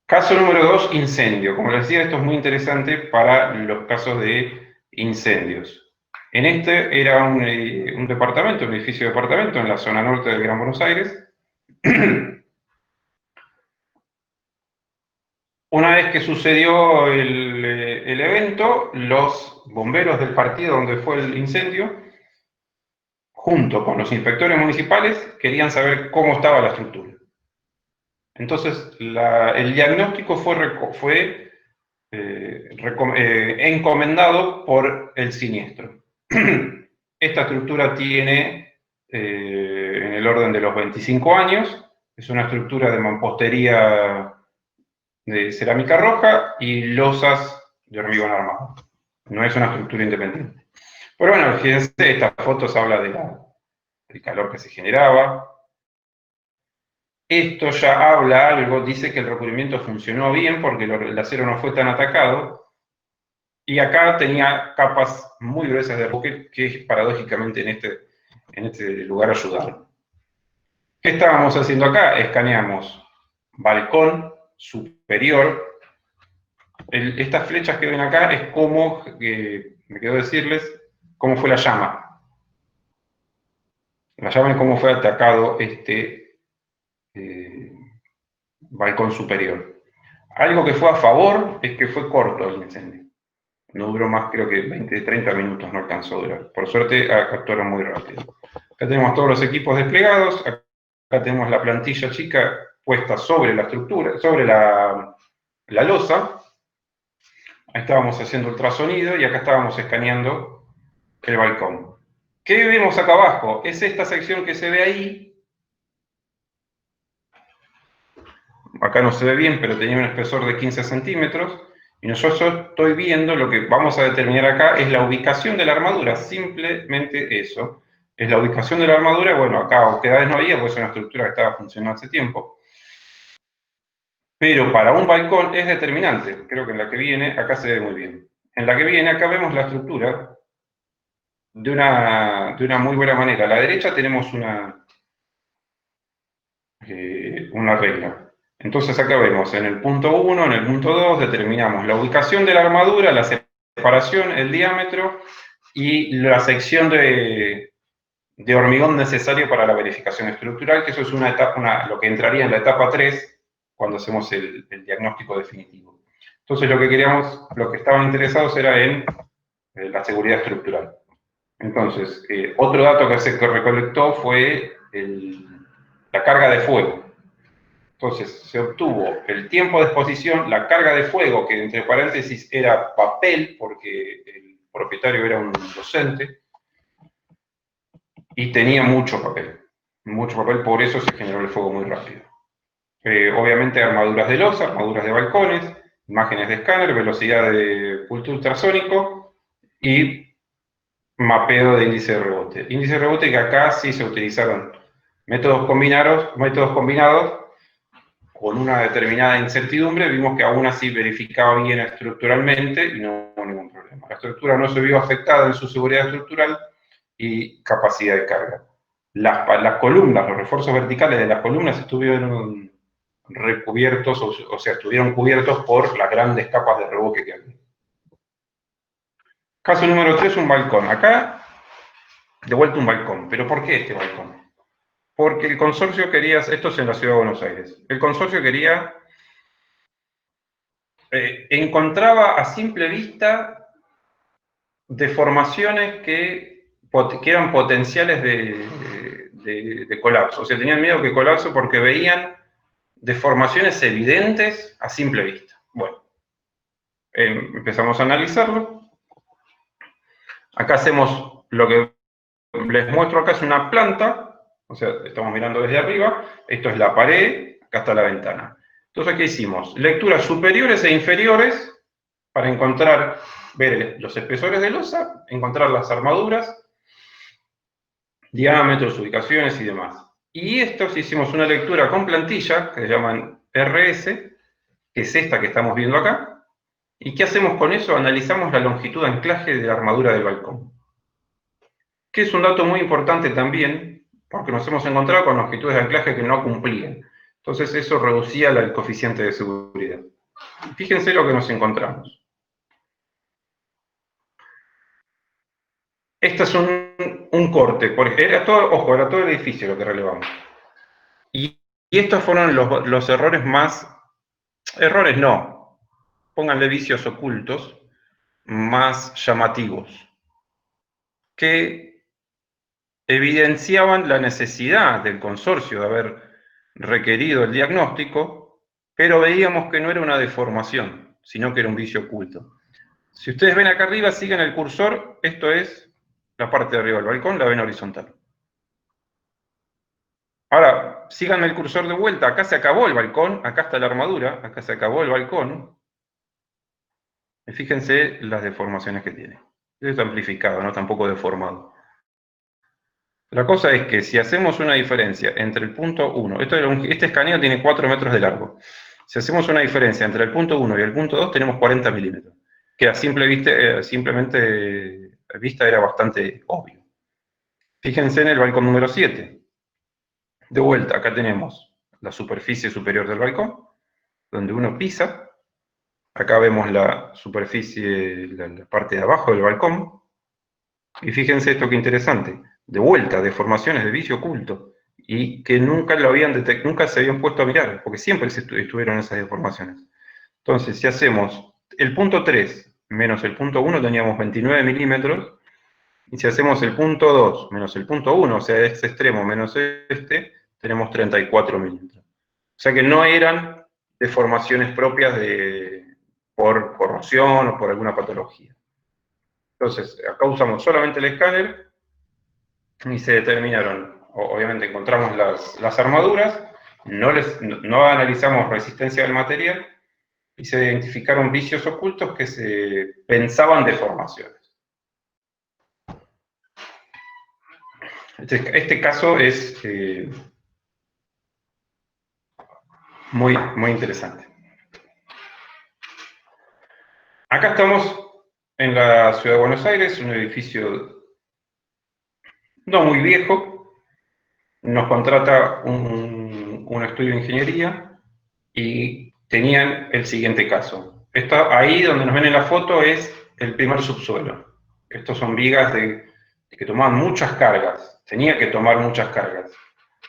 Caso número 2, incendio. Como les decía, esto es muy interesante para los casos de incendios. En este era un departamento, un edificio de departamento en la zona norte del Gran Buenos Aires. Una vez que sucedió el evento, los bomberos del partido donde fue el incendio, junto con los inspectores municipales, querían saber cómo estaba la estructura. Entonces, el diagnóstico fue encomendado por el siniestro. Esta estructura tiene en el orden de los 25 años, es una estructura de mampostería de cerámica roja y losas de hormigón armado. No es una estructura independiente. Pero bueno, fíjense, estas fotos hablan del calor que se generaba. Esto ya habla algo, dice que el recubrimiento funcionó bien porque el acero no fue tan atacado. Y acá tenía capas muy gruesas de roque que paradójicamente en este lugar ayudaron. ¿Qué estábamos haciendo acá? Escaneamos balcón superior. Estas flechas que ven acá es como, me quedó decirles, cómo fue la llama. La llama es cómo fue atacado este balcón superior. Algo que fue a favor es que fue corto el incendio. No duró más, creo que 20, 30 minutos, no alcanzó a durar. Por suerte, actuaron muy rápido. Acá tenemos todos los equipos desplegados, acá tenemos la plantilla chica puesta sobre la estructura, sobre la losa. Ahí estábamos haciendo ultrasonido y acá estábamos escaneando el balcón. ¿Qué vemos acá abajo? Es esta sección que se ve ahí. Acá no se ve bien, pero tenía un espesor de 15 centímetros. Y nosotros estoy viendo, lo que vamos a determinar acá es la ubicación de la armadura, simplemente eso. Es la ubicación de la armadura, bueno, acá oquedades no había, pues es una estructura que estaba funcionando hace tiempo. Pero para un balcón es determinante, creo que en la que viene, acá se ve muy bien. En la que viene, acá vemos la estructura de una muy buena manera. A la derecha tenemos una regla. Entonces acá vemos en el punto 1, en el punto 2, determinamos la ubicación de la armadura, la separación, el diámetro y la sección de hormigón necesario para la verificación estructural, que eso es una etapa, lo que entraría en la etapa 3 cuando hacemos el diagnóstico definitivo. Entonces lo que estaban interesados era en la seguridad estructural. Entonces, otro dato que se recolectó fue la carga de fuego. Entonces, se obtuvo el tiempo de exposición, la carga de fuego, que entre paréntesis era papel, porque el propietario era un docente, y tenía mucho papel, por eso se generó el fuego muy rápido. Obviamente armaduras de losa, armaduras de balcones, imágenes de escáner, velocidad de pulso ultrasónico y mapeo de índice de rebote. Índice de rebote que acá sí se utilizaron métodos combinados con una determinada incertidumbre, vimos que aún así verificaba bien estructuralmente y no hubo ningún problema. La estructura no se vio afectada en su seguridad estructural y capacidad de carga. Las columnas, los refuerzos verticales de las columnas estuvieron recubiertos, o sea, estuvieron cubiertos por las grandes capas de revoque que había. Caso número 3, un balcón. Acá, de vuelta un balcón. ¿Pero por qué este balcón? Porque el consorcio quería, esto es en la Ciudad de Buenos Aires, el consorcio quería, encontraba a simple vista deformaciones que eran potenciales de colapso. O sea, tenían miedo que colapse porque veían deformaciones evidentes a simple vista. Bueno, empezamos a analizarlo. Acá hacemos lo que les muestro acá, es una planta, o sea, estamos mirando desde arriba, esto es la pared, acá está la ventana. Entonces, ¿qué hicimos? Lecturas superiores e inferiores para encontrar, ver los espesores de losa, encontrar las armaduras, diámetros, ubicaciones y demás. Y estos hicimos una lectura con plantilla, que se llaman RS, que es esta que estamos viendo acá. ¿Y qué hacemos con eso? Analizamos la longitud de anclaje de la armadura del balcón, que es un dato muy importante también, porque nos hemos encontrado con longitudes de anclaje que no cumplían. Entonces eso reducía el coeficiente de seguridad. Fíjense lo que nos encontramos. Este es un corte, porque era todo el edificio lo que relevamos. Y estos fueron los errores más, errores no, pónganle vicios ocultos, más llamativos, que evidenciaban la necesidad del consorcio de haber requerido el diagnóstico, pero veíamos que no era una deformación, sino que era un vicio oculto. Si ustedes ven acá arriba, sigan el cursor, esto es la parte de arriba del balcón, la ven horizontal. Ahora, sigan el cursor de vuelta, acá se acabó el balcón, acá está la armadura, acá se acabó el balcón. Y fíjense las deformaciones que tiene. Esto es amplificado, no tampoco deformado. La cosa es que si hacemos una diferencia entre el punto 1, este escaneo tiene 4 metros de largo. Si hacemos una diferencia entre el punto 1 y el punto 2, tenemos 40 milímetros. Que a simplemente vista era bastante obvio. Fíjense en el balcón número 7. De vuelta, acá tenemos la superficie superior del balcón, donde uno pisa. Acá vemos la superficie, la parte de abajo del balcón. Y fíjense esto que interesante. De vuelta, deformaciones de vicio oculto, y que nunca nunca se habían puesto a mirar, porque siempre estuvieron esas deformaciones. Entonces, si hacemos el punto 3 menos el punto 1, teníamos 29 milímetros, y si hacemos el punto 2 menos el punto 1, o sea, este extremo menos este, tenemos 34 milímetros. O sea que no eran deformaciones propias por corrosión o por alguna patología. Entonces, acá usamos solamente el escáner, y se determinaron, obviamente encontramos las armaduras, no analizamos resistencia del material, y se identificaron vicios ocultos que se pensaban deformaciones. Este caso es muy, muy interesante. Acá estamos en la Ciudad de Buenos Aires, un edificio no muy viejo. Nos contrata un estudio de ingeniería y tenían el siguiente caso. Ahí donde nos ven en la foto es el primer subsuelo. Estos son vigas que tomaban muchas cargas, tenía que tomar muchas cargas.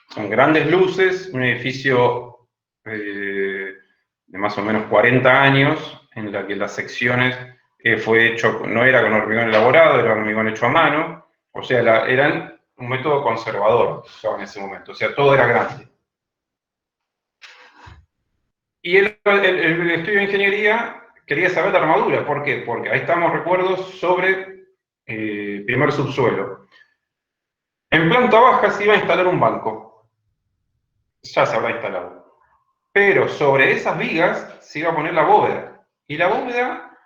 Son grandes luces, un edificio de más o menos 40 años, en la que las secciones fue hecho, no era con hormigón elaborado, era hormigón hecho a mano, o sea, eran un método conservador en ese momento, o sea, todo era grande. Y el estudio de ingeniería quería saber la armadura. ¿Por qué? Porque ahí estamos, recuerdos, sobre primer subsuelo. En planta baja se iba a instalar un banco. Ya se habrá instalado. Pero sobre esas vigas se iba a poner la bóveda. Y la bóveda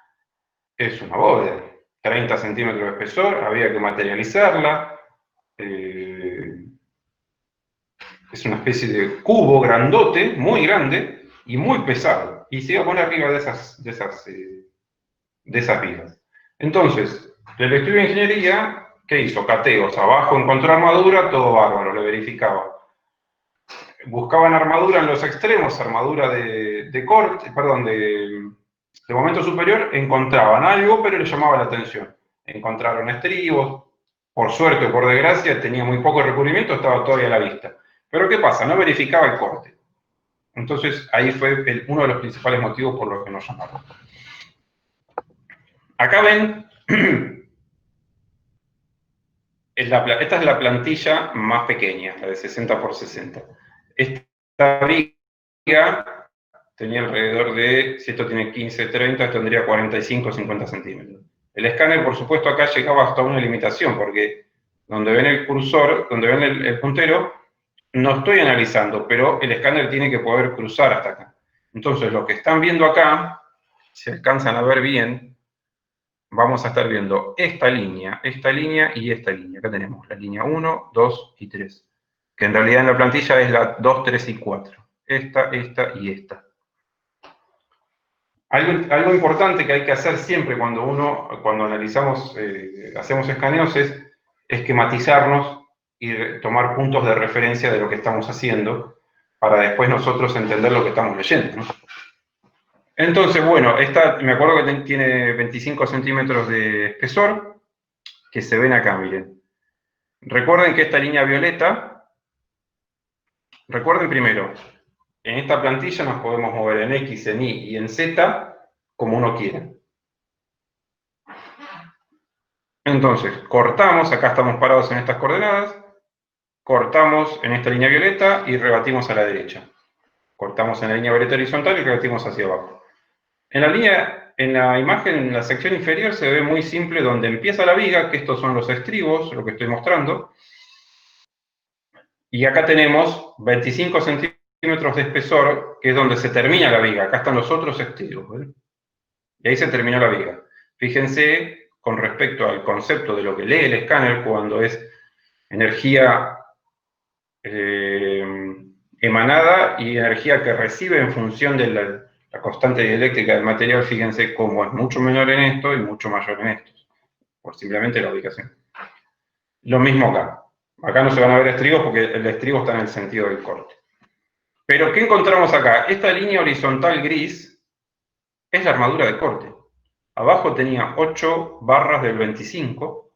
es una bóveda. 30 centímetros de espesor, había que materializarla. Es una especie de cubo grandote, muy grande y muy pesado. Y se iba a poner arriba de esas vigas. Entonces, el estudio de ingeniería ¿Qué hizo? Cateos. Abajo encontró armadura, todo bárbaro, le verificaba. Buscaban armadura en los extremos, armadura de corte, perdón, de momento superior, encontraban algo, pero le llamaba la atención. Encontraron estribos, por suerte o por desgracia, tenía muy poco recubrimiento, estaba todavía a la vista. Pero ¿qué pasa? No verificaba el corte. Entonces, ahí fue uno de los principales motivos por los que nos llamaron. Acá ven, esta es la plantilla más pequeña, la de 60 por 60. Esta viga tenía alrededor de, si esto tiene 15, 30, tendría 45, 50 centímetros. El escáner, por supuesto, acá llegaba hasta una limitación, porque donde ven el cursor, donde ven el puntero, no estoy analizando, pero el escáner tiene que poder cruzar hasta acá. Entonces, lo que están viendo acá, si alcanzan a ver bien, vamos a estar viendo esta línea y esta línea. Acá tenemos la línea 1, 2 y 3, que en realidad en la plantilla es la 2, 3 y 4. Esta y esta. Algo importante que hay que hacer siempre cuando analizamos, hacemos escaneos, es esquematizarnos y tomar puntos de referencia de lo que estamos haciendo para después nosotros entender lo que estamos leyendo, ¿no? Entonces, bueno, esta me acuerdo que tiene 25 centímetros de espesor, que se ven acá, miren. Recuerden que esta línea violeta, recuerden primero, en esta plantilla nos podemos mover en X, en Y y en Z, como uno quiera. Entonces, cortamos, acá estamos parados en estas coordenadas, cortamos en esta línea violeta y rebatimos a la derecha. Cortamos en la línea violeta horizontal y rebatimos hacia abajo. En la imagen, en la sección inferior, se ve muy simple donde empieza la viga, que estos son los estribos, lo que estoy mostrando. Y acá tenemos 25 centímetros de espesor, que es donde se termina la viga. Acá están los otros estribos, ¿ven? Y ahí se terminó la viga. Fíjense, con respecto al concepto de lo que lee el escáner cuando es energía emanada y energía que recibe en función de la constante dieléctrica del material, fíjense cómo es mucho menor en esto y mucho mayor en estos, por simplemente la ubicación. Lo mismo acá. Acá no se van a ver estribos porque el estribo está en el sentido del corte. Pero, ¿qué encontramos acá? Esta línea horizontal gris es la armadura de corte. Abajo tenía 8 barras del 25.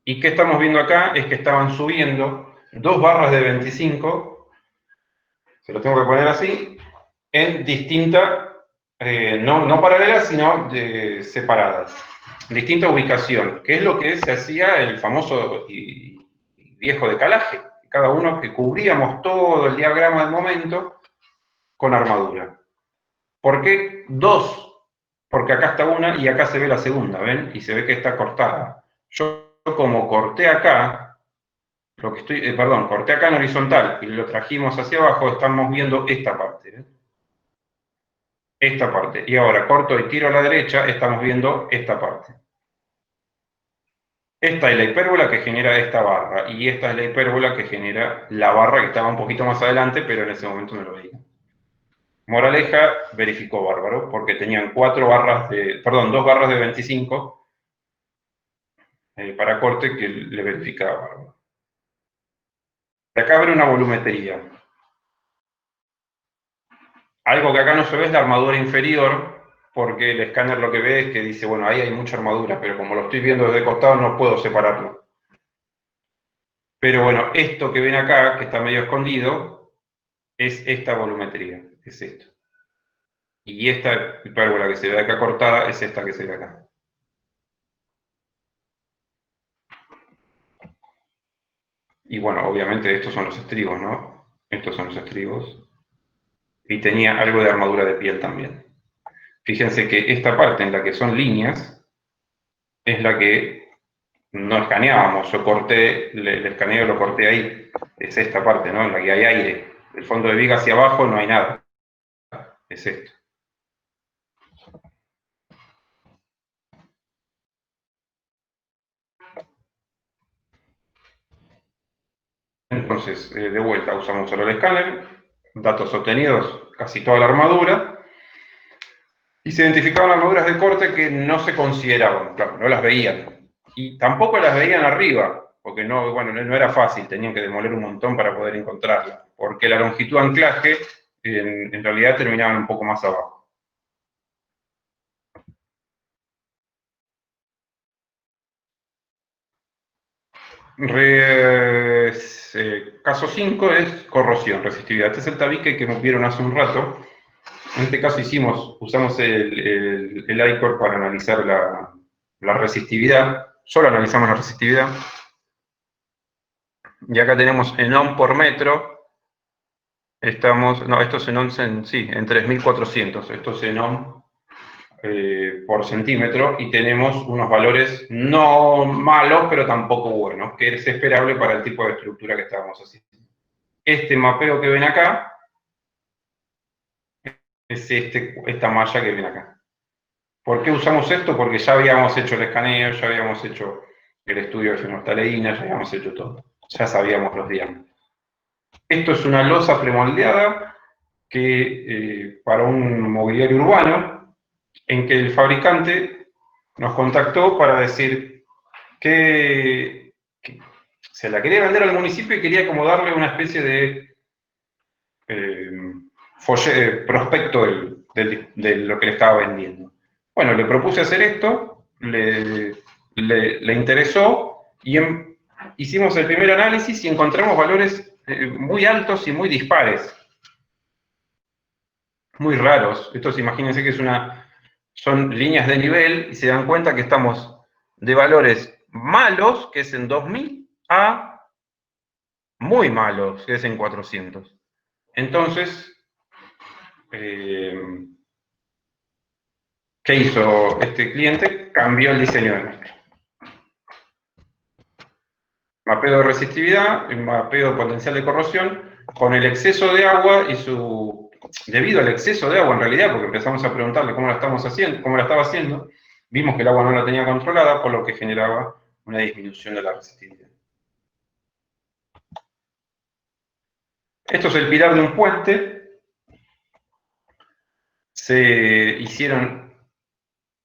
¿Y qué estamos viendo acá? Es que estaban subiendo 2 barras de 25, se lo tengo que poner así, en distinta, no paralelas, sino separadas. Distinta ubicación, que es lo que se hacía el famoso y viejo decalaje. Cada uno que cubríamos todo el diagrama del momento con armadura. ¿Por qué 2? Porque acá está una y acá se ve la segunda, ¿ven? Y se ve que está cortada. Yo como corté acá, corté acá en horizontal y lo trajimos hacia abajo, estamos viendo esta parte, ¿ven? Esta parte. Y ahora corto y tiro a la derecha, estamos viendo esta parte. Esta es la hipérbola que genera esta barra, y esta es la hipérbola que genera la barra que estaba un poquito más adelante, pero en ese momento no lo veía. Moraleja, verificó bárbaro, porque tenían 2 barras de 25 para corte que le verificaba bárbaro. De acá abre una volumetría. Algo que acá no se ve es la armadura inferior, porque el escáner lo que ve es que dice, bueno, ahí hay mucha armadura, pero como lo estoy viendo desde el costado no puedo separarlo. Pero bueno, esto que ven acá, que está medio escondido, es esta volumetría, es esto. Y esta hipérbola que se ve acá cortada es esta que se ve acá. Y bueno, obviamente estos son los estribos, ¿no? Estos son los estribos. Y tenía algo de armadura de piel también. Fíjense que esta parte en la que son líneas es la que no escaneábamos. Yo corté, el escaneo lo corté ahí. Es esta parte, ¿no? En la que hay aire. Del fondo de viga hacia abajo no hay nada. Es esto. Entonces, de vuelta, usamos solo el escáner, datos obtenidos, casi toda la armadura, y se identificaban armaduras de corte que no se consideraban, claro, no las veían. y tampoco las veían arriba, porque no, bueno, no era fácil, tenían que demoler un montón para poder encontrarlas, porque la longitud de anclaje en realidad terminaban un poco más abajo. Caso 5 es corrosión, resistividad. Este es el tabique que vieron hace un rato. En este caso usamos el ICOR para analizar la resistividad. Solo analizamos la resistividad. Y acá tenemos en ohm por metro. Esto es en ohm, en 3400. Esto es en ohm por centímetro, y tenemos unos valores no malos, pero tampoco buenos, que es esperable para el tipo de estructura que estábamos haciendo. Este mapeo que ven acá es esta malla que ven acá. ¿Por qué usamos esto? Porque ya habíamos hecho el escaneo, ya habíamos hecho el estudio de fenolftaleína, ya habíamos hecho todo. Ya sabíamos los diámetros. Esto es una losa premoldeada que para un mobiliario urbano, en que el fabricante nos contactó para decir que se la quería vender al municipio y quería como darle una especie de prospecto de lo que le estaba vendiendo. Bueno, le propuse hacer esto, le interesó, y hicimos el primer análisis y encontramos valores muy altos y muy dispares. Muy raros. Estos, imagínense que son líneas de nivel, y se dan cuenta que estamos de valores malos, que es en 2000, a muy malos, que es en 400. Entonces, ¿qué hizo este cliente? Cambió el diseño de mezcla. Mapeo de resistividad, mapeo de potencial de corrosión, con el exceso de agua debido al exceso de agua en realidad, porque empezamos a preguntarle cómo la estaba haciendo, vimos que el agua no la tenía controlada, por lo que generaba una disminución de la resistividad. Esto es el pilar de un puente. Se hicieron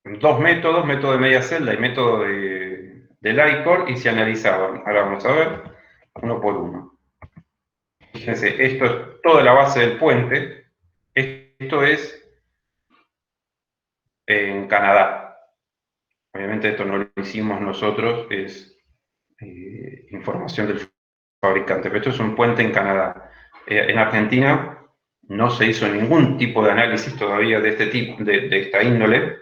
dos métodos, método de media celda y método del ICOR, y se analizaban. Ahora vamos a ver, uno por uno. Fíjense, esto es toda la base del puente. Esto es en Canadá. Obviamente esto no lo hicimos nosotros, es información del fabricante, pero esto es un puente en Canadá. En Argentina no se hizo ningún tipo de análisis todavía de este tipo, de esta índole.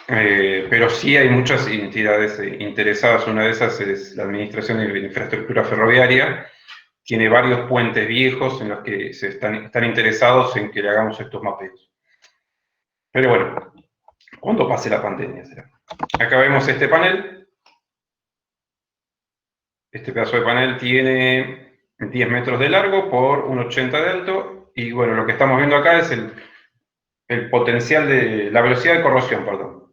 Pero sí hay muchas entidades interesadas. Una de esas es la Administración de Infraestructura Ferroviaria. Tiene varios puentes viejos en los que están interesados en que le hagamos estos mapeos. Pero bueno, cuando pase la pandemia será. Acá vemos este panel. Este pedazo de panel tiene 10 metros de largo por 1,80 de alto. Y bueno, lo que estamos viendo acá es el potencial de la velocidad de corrosión, perdón.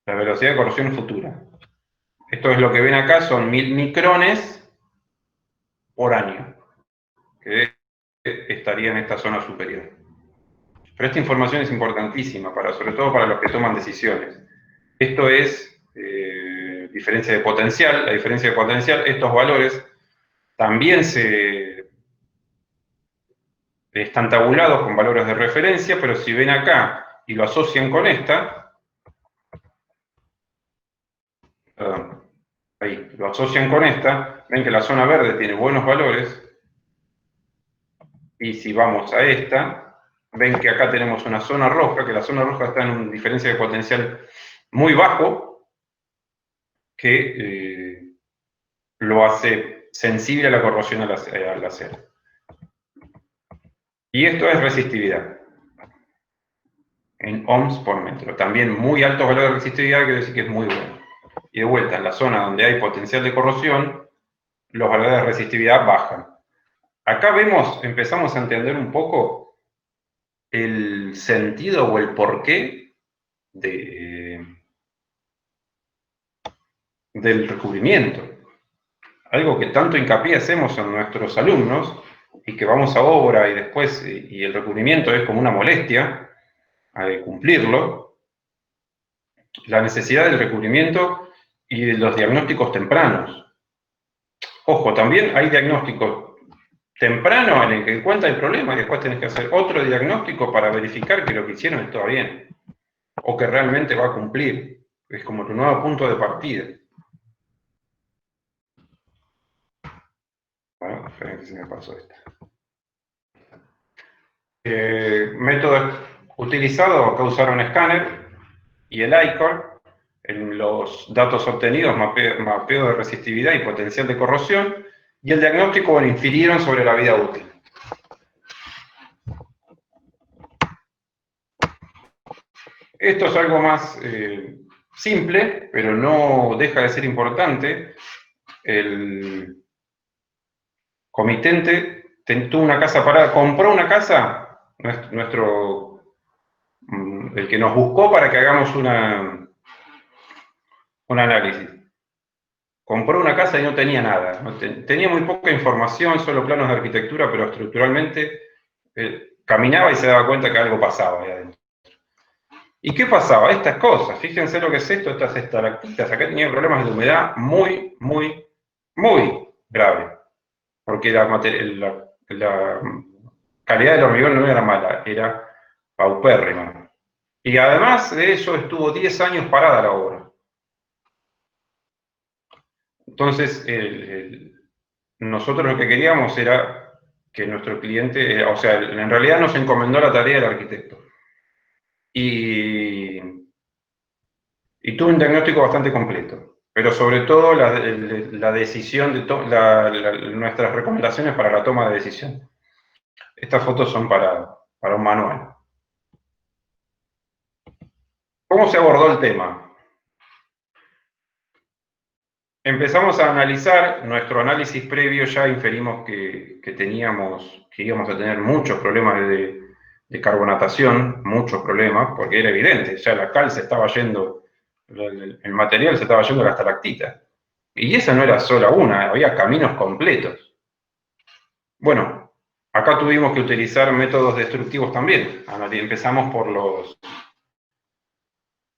La velocidad de corrosión futura. Esto es lo que ven acá, son 1000 micrones por año, que estaría en esta zona superior. Pero esta información es importantísima, sobre todo para los que toman decisiones. Esto es diferencia de potencial. La diferencia de potencial, estos valores también están tabulados con valores de referencia, pero si ven acá y lo asocian con esta, perdón, ahí, lo asocian con esta, ven que la zona verde tiene buenos valores, y si vamos a esta, ven que acá tenemos una zona roja, que la zona roja está en una diferencia de potencial muy bajo, que lo hace sensible a la corrosión al acero. Y esto es resistividad, en ohms por metro. También muy altos valores de resistividad, quiere decir que es muy bueno. Y de vuelta, en la zona donde hay potencial de corrosión, los valores de resistividad bajan. Acá empezamos a entender un poco el sentido o el porqué del recubrimiento. Algo que tanto hincapié hacemos en nuestros alumnos, y que vamos a obra y después, y el recubrimiento es como una molestia cumplirlo, la necesidad del recubrimiento y de los diagnósticos tempranos. Ojo, también hay diagnósticos tempranos en el que encuentra el problema y después tenés que hacer otro diagnóstico para verificar que lo que hicieron está bien o que realmente va a cumplir. Es como tu nuevo punto de partida. Bueno, esperen que se me pasó esto. Método utilizado, acá usaron escáner y el ICOR. En los datos obtenidos, mapeo de resistividad y potencial de corrosión, y el diagnóstico lo infirieron sobre la vida útil. Esto es algo más simple, pero no deja de ser importante. El comitente tuvo una casa parada, compró una casa, el que nos buscó para que hagamos un análisis. Compró una casa y no tenía nada. Tenía muy poca información, solo planos de arquitectura, pero estructuralmente caminaba y se daba cuenta que algo pasaba ahí adentro. ¿Y qué pasaba? Estas cosas. Fíjense lo que es esto, estas estalactitas. Acá tenía problemas de humedad muy, muy, muy grave. Porque la calidad del hormigón no era mala, era paupérrima. Y además de eso estuvo 10 años parada la obra. Entonces, nosotros lo que queríamos era que nuestro cliente, o sea, en realidad nos encomendó la tarea del arquitecto. Y tuvo un diagnóstico bastante completo. Pero sobre todo la decisión, nuestras recomendaciones para la toma de decisión. Estas fotos son para un manual. ¿Cómo se abordó el tema? Empezamos a analizar, nuestro análisis previo ya inferimos que íbamos a tener muchos problemas de carbonatación, muchos problemas, porque era evidente, ya la cal se estaba yendo, el material se estaba yendo a la estalactita. Y esa no era sola una, había caminos completos. Bueno, acá tuvimos que utilizar métodos destructivos también. Empezamos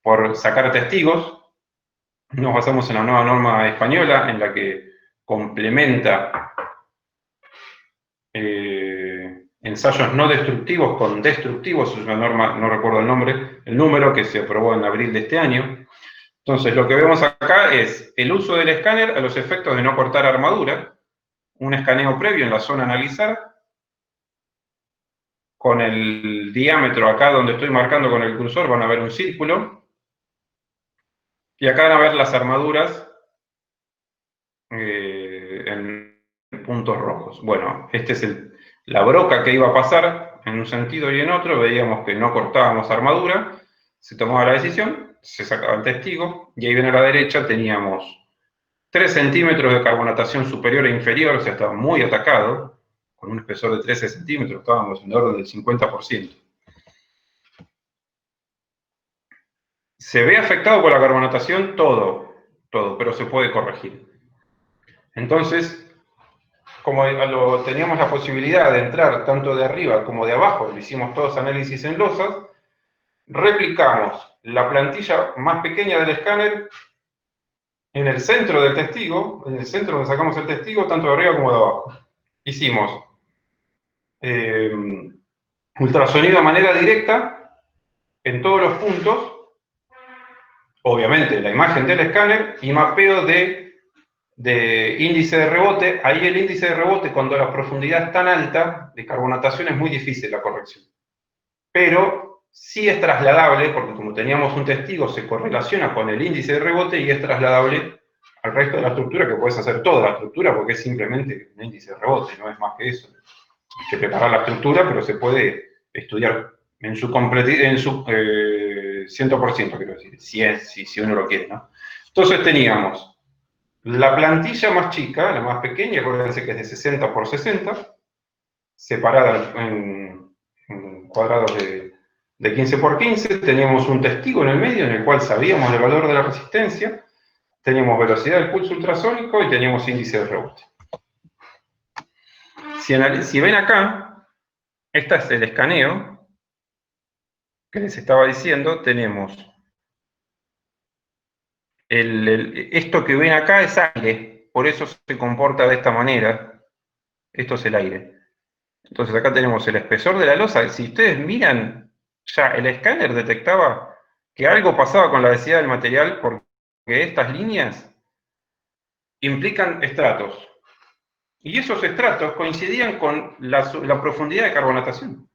por sacar testigos. Nos basamos en la nueva norma española, en la que complementa ensayos no destructivos con destructivos. Es una norma, no recuerdo el número, que se aprobó en abril de este año. Entonces, lo que vemos acá es el uso del escáner a los efectos de no cortar armadura, un escaneo previo en la zona a analizar, con el diámetro acá donde estoy marcando con el cursor, van a ver un círculo, y acá van a ver las armaduras en puntos rojos. Bueno, esta es la broca que iba a pasar en un sentido y en otro. Veíamos que no cortábamos armadura, se tomaba la decisión, se sacaba el testigo, y ahí ven a la derecha teníamos 3 centímetros de carbonatación superior e inferior, o sea, estaba muy atacado, con un espesor de 13 centímetros, estábamos en el orden del 50%. Se ve afectado por la carbonatación todo, pero se puede corregir. Entonces, como teníamos la posibilidad de entrar tanto de arriba como de abajo, lo hicimos todos análisis en losas, replicamos la plantilla más pequeña del escáner en el centro del testigo, en el centro donde sacamos el testigo, tanto de arriba como de abajo. Hicimos ultrasonido de manera directa en todos los puntos, obviamente la imagen del escáner, y mapeo de índice de rebote. Ahí el índice de rebote, cuando la profundidad es tan alta de carbonatación, es muy difícil la corrección. Pero sí es trasladable, porque como teníamos un testigo, se correlaciona con el índice de rebote y es trasladable al resto de la estructura, que puedes hacer toda la estructura, porque es simplemente un índice de rebote, no es más que eso. Hay que preparar la estructura, pero se puede estudiar en su 100%, quiero decir, si uno lo quiere, ¿no? Entonces teníamos la plantilla más chica, la más pequeña, acuérdense que es de 60 por 60, separada en cuadrados de 15 por 15, teníamos un testigo en el medio en el cual sabíamos el valor de la resistencia, teníamos velocidad del pulso ultrasónico y teníamos índice de rebote. Si ven acá, este es el escaneo que les estaba diciendo. Tenemos esto que ven acá es aire, por eso se comporta de esta manera. Esto es el aire. Entonces acá tenemos el espesor de la losa. Si ustedes miran, ya el escáner detectaba que algo pasaba con la densidad del material porque estas líneas implican estratos. Y esos estratos coincidían con la profundidad de carbonatación.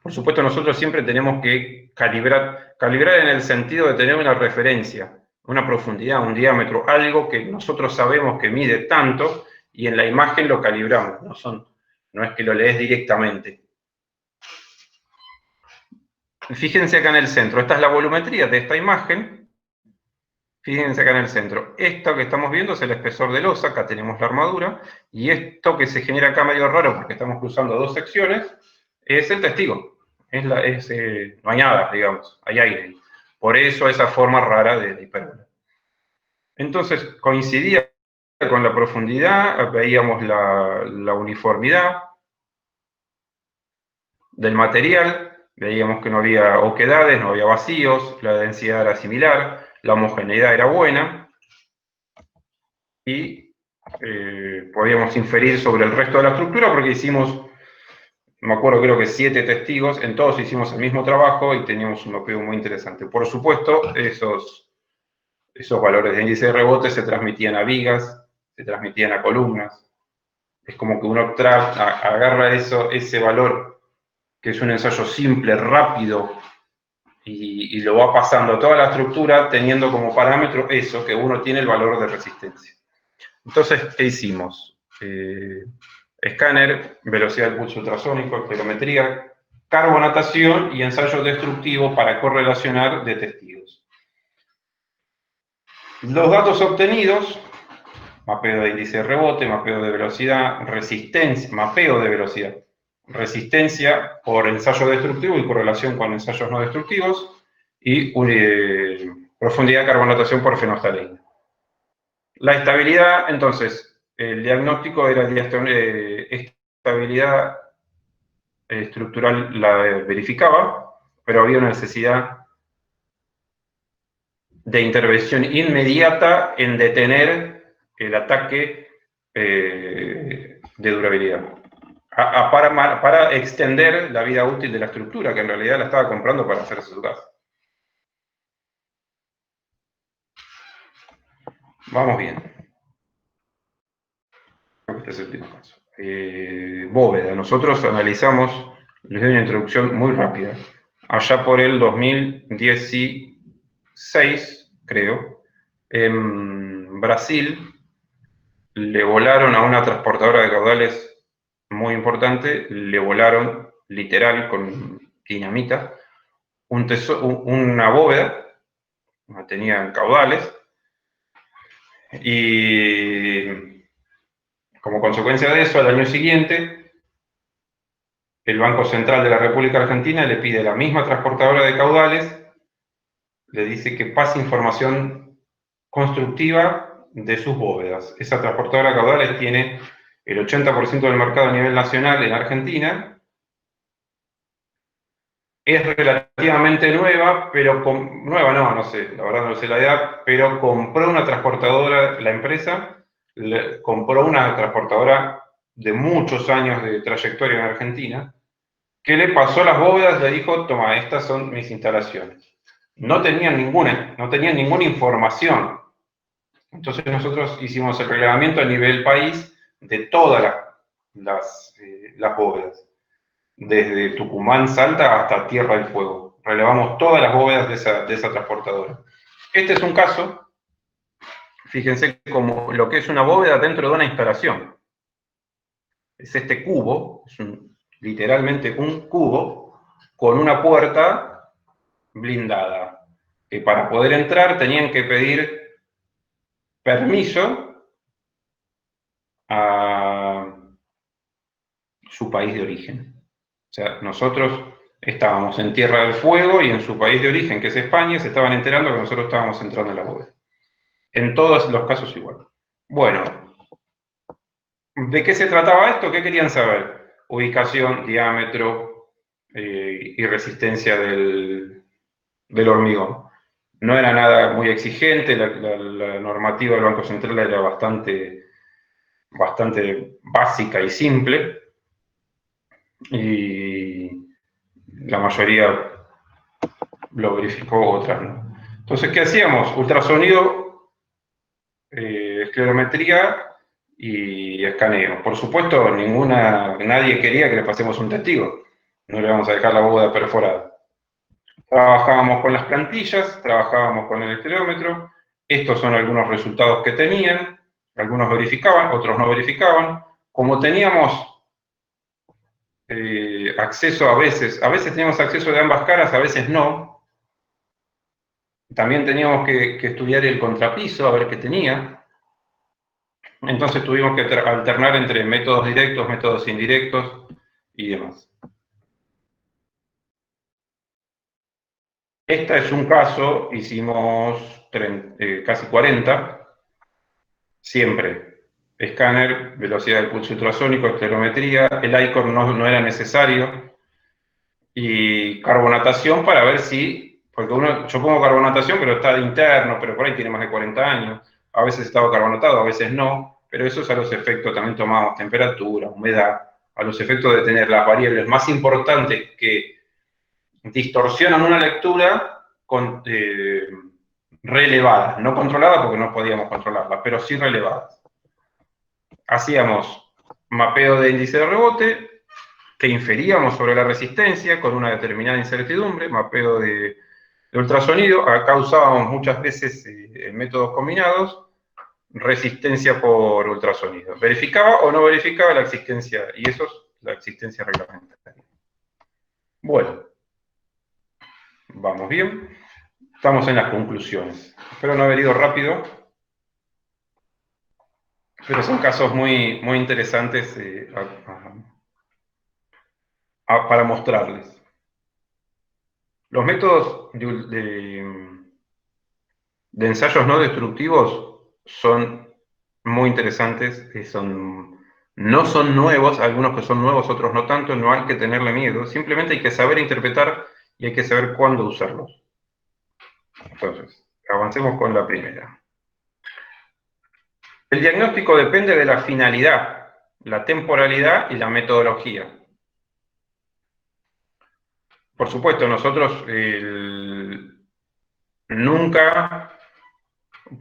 Por supuesto, nosotros siempre tenemos que calibrar en el sentido de tener una referencia, una profundidad, un diámetro, algo que nosotros sabemos que mide tanto y en la imagen lo calibramos, no es que lo lees directamente. Fíjense acá en el centro, esta es la volumetría de esta imagen. Fíjense acá en el centro, esto que estamos viendo es el espesor de losa, acá tenemos la armadura, y esto que se genera acá medio raro porque estamos cruzando dos secciones, es el testigo. No hay nada, digamos, hay aire. Por eso esa forma rara de hipérbola. Entonces, coincidía con la profundidad, veíamos la uniformidad del material, veíamos que no había oquedades, no había vacíos, la densidad era similar, la homogeneidad era buena, y podíamos inferir sobre el resto de la estructura porque hicimos, me acuerdo, creo que 7 testigos, en todos hicimos el mismo trabajo y teníamos un mapeo muy interesante. Por supuesto, esos valores de índice de rebote se transmitían a vigas, se transmitían a columnas. Es como que uno agarra ese valor, que es un ensayo simple, rápido, y lo va pasando a toda la estructura teniendo como parámetro eso, que uno tiene el valor de resistencia. Entonces, ¿qué hicimos? Escáner, velocidad del pulso ultrasónico, esperometría, carbonatación y ensayo destructivo para correlacionar de testigos. Los datos obtenidos, mapeo de índice de rebote, mapeo de velocidad, resistencia, mapeo de velocidad, resistencia por ensayo destructivo y correlación con ensayos no destructivos, y profundidad de carbonatación por fenolftaleína. La estabilidad, entonces, el diagnóstico era estabilidad estructural, la verificaba, pero había una necesidad de intervención inmediata en detener el ataque de durabilidad. Para extender la vida útil de la estructura, que en realidad la estaba comprando para hacerse su casa. Vamos bien. Este es el último caso. Bóveda. Nosotros analizamos, les doy una introducción muy rápida. Allá por el 2016, creo, en Brasil le volaron a una transportadora de caudales muy importante, le volaron literal con dinamita una bóveda, tenía caudales, y como consecuencia de eso, al año siguiente, el Banco Central de la República Argentina le pide a la misma transportadora de caudales, le dice que pase información constructiva de sus bóvedas. Esa transportadora de caudales tiene el 80% del mercado a nivel nacional en Argentina. Es relativamente nueva, pero nueva no sé, la verdad no sé la edad, pero compró una transportadora, la empresa compró una transportadora de muchos años de trayectoria en Argentina, que le pasó las bóvedas, le dijo, toma, estas son mis instalaciones. No tenían ninguna información. Entonces nosotros hicimos el relevamiento a nivel país de todas las bóvedas, desde Tucumán, Salta, hasta Tierra del Fuego. Relevamos todas las bóvedas de esa transportadora. Este es un caso, fíjense como lo que es una bóveda dentro de una instalación. Es este cubo, es literalmente un cubo con una puerta blindada, que para poder entrar tenían que pedir permiso a su país de origen. O sea, nosotros estábamos en Tierra del Fuego y en su país de origen, que es España, se estaban enterando que nosotros estábamos entrando en la bóveda. En todos los casos igual. Bueno, ¿de qué se trataba esto? ¿Qué querían saber? Ubicación, diámetro y resistencia del hormigón. No era nada muy exigente, la normativa del Banco Central era bastante básica y simple, y la mayoría lo verificó, otras no. Entonces, ¿qué hacíamos? Ultrasonido, esclerometría y escaneo. Por supuesto, nadie quería que le pasemos un testigo. No le vamos a dejar la bóveda perforada. Trabajábamos con las plantillas, trabajábamos con el esclerómetro. Estos son algunos resultados que tenían. Algunos verificaban, otros no verificaban. Como teníamos acceso a veces teníamos acceso de ambas caras, a veces no. También teníamos que estudiar el contrapiso, a ver qué tenía. Entonces tuvimos que alternar entre métodos directos, métodos indirectos y demás. Este es un caso, hicimos casi 40, siempre. Escáner, velocidad del pulso ultrasónico, esclerometría, el ICOR no era necesario, y carbonatación para ver si, porque yo pongo carbonatación, pero está de interno, pero por ahí tiene más de 40 años, a veces estaba carbonatado, a veces no, pero eso es a los efectos, también tomamos temperatura, humedad, a los efectos de tener las variables más importantes que distorsionan una lectura relevadas, no controladas porque no podíamos controlarlas, pero sí relevadas. Hacíamos mapeo de índice de rebote, que inferíamos sobre la resistencia con una determinada incertidumbre, mapeo de ultrasonido. Acá usábamos muchas veces métodos combinados, resistencia por ultrasonido. Verificaba o no verificaba la existencia, y eso es la existencia reglamentaria. Bueno, vamos bien. Estamos en las conclusiones. Espero no haber ido rápido, pero son casos muy, muy interesantes para mostrarles. Los métodos de ensayos no destructivos son muy interesantes, no son nuevos, algunos que son nuevos, otros no tanto, no hay que tenerle miedo, simplemente hay que saber interpretar y hay que saber cuándo usarlos. Entonces, avancemos con la primera. El diagnóstico depende de la finalidad, la temporalidad y la metodología. Por supuesto, nosotros nunca,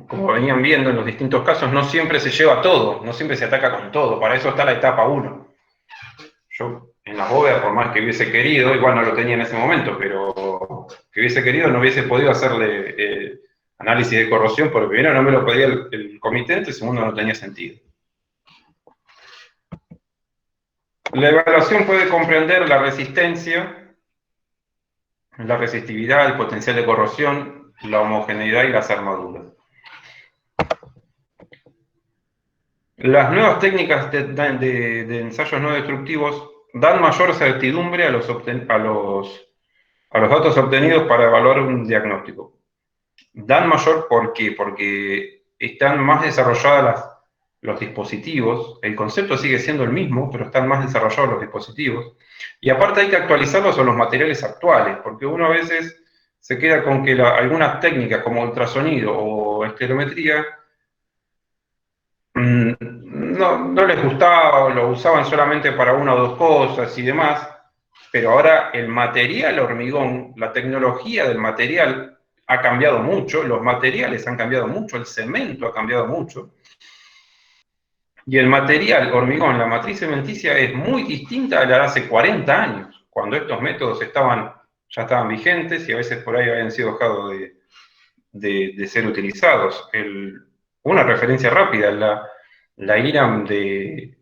como venían viendo en los distintos casos, no siempre se lleva todo, no siempre se ataca con todo, para eso está la etapa 1. Yo en la bóveda, por más que hubiese querido, igual no lo tenía en ese momento, pero que hubiese querido, no hubiese podido hacerle análisis de corrosión, porque primero no me lo pedía el comitente, y segundo no tenía sentido. La evaluación puede comprender la resistencia, la resistividad, el potencial de corrosión, la homogeneidad y las armaduras. Las nuevas técnicas de ensayos no destructivos dan mayor certidumbre a los datos obtenidos para evaluar un diagnóstico. Dan mayor, ¿por qué? Porque están más desarrollados los dispositivos, el concepto sigue siendo el mismo, pero están más desarrollados los dispositivos, y aparte hay que actualizarlos a los materiales actuales, porque uno a veces se queda con que algunas técnicas como ultrasonido o esclerometría no les gustaba, lo usaban solamente para una o dos cosas y demás, pero ahora el material hormigón, la tecnología del material ha cambiado mucho, los materiales han cambiado mucho, el cemento ha cambiado mucho, y el material hormigón, la matriz cementicia, es muy distinta a la de hace 40 años, cuando estos métodos ya estaban vigentes y a veces por ahí habían sido dejados de ser utilizados. Una referencia rápida, la IRAM de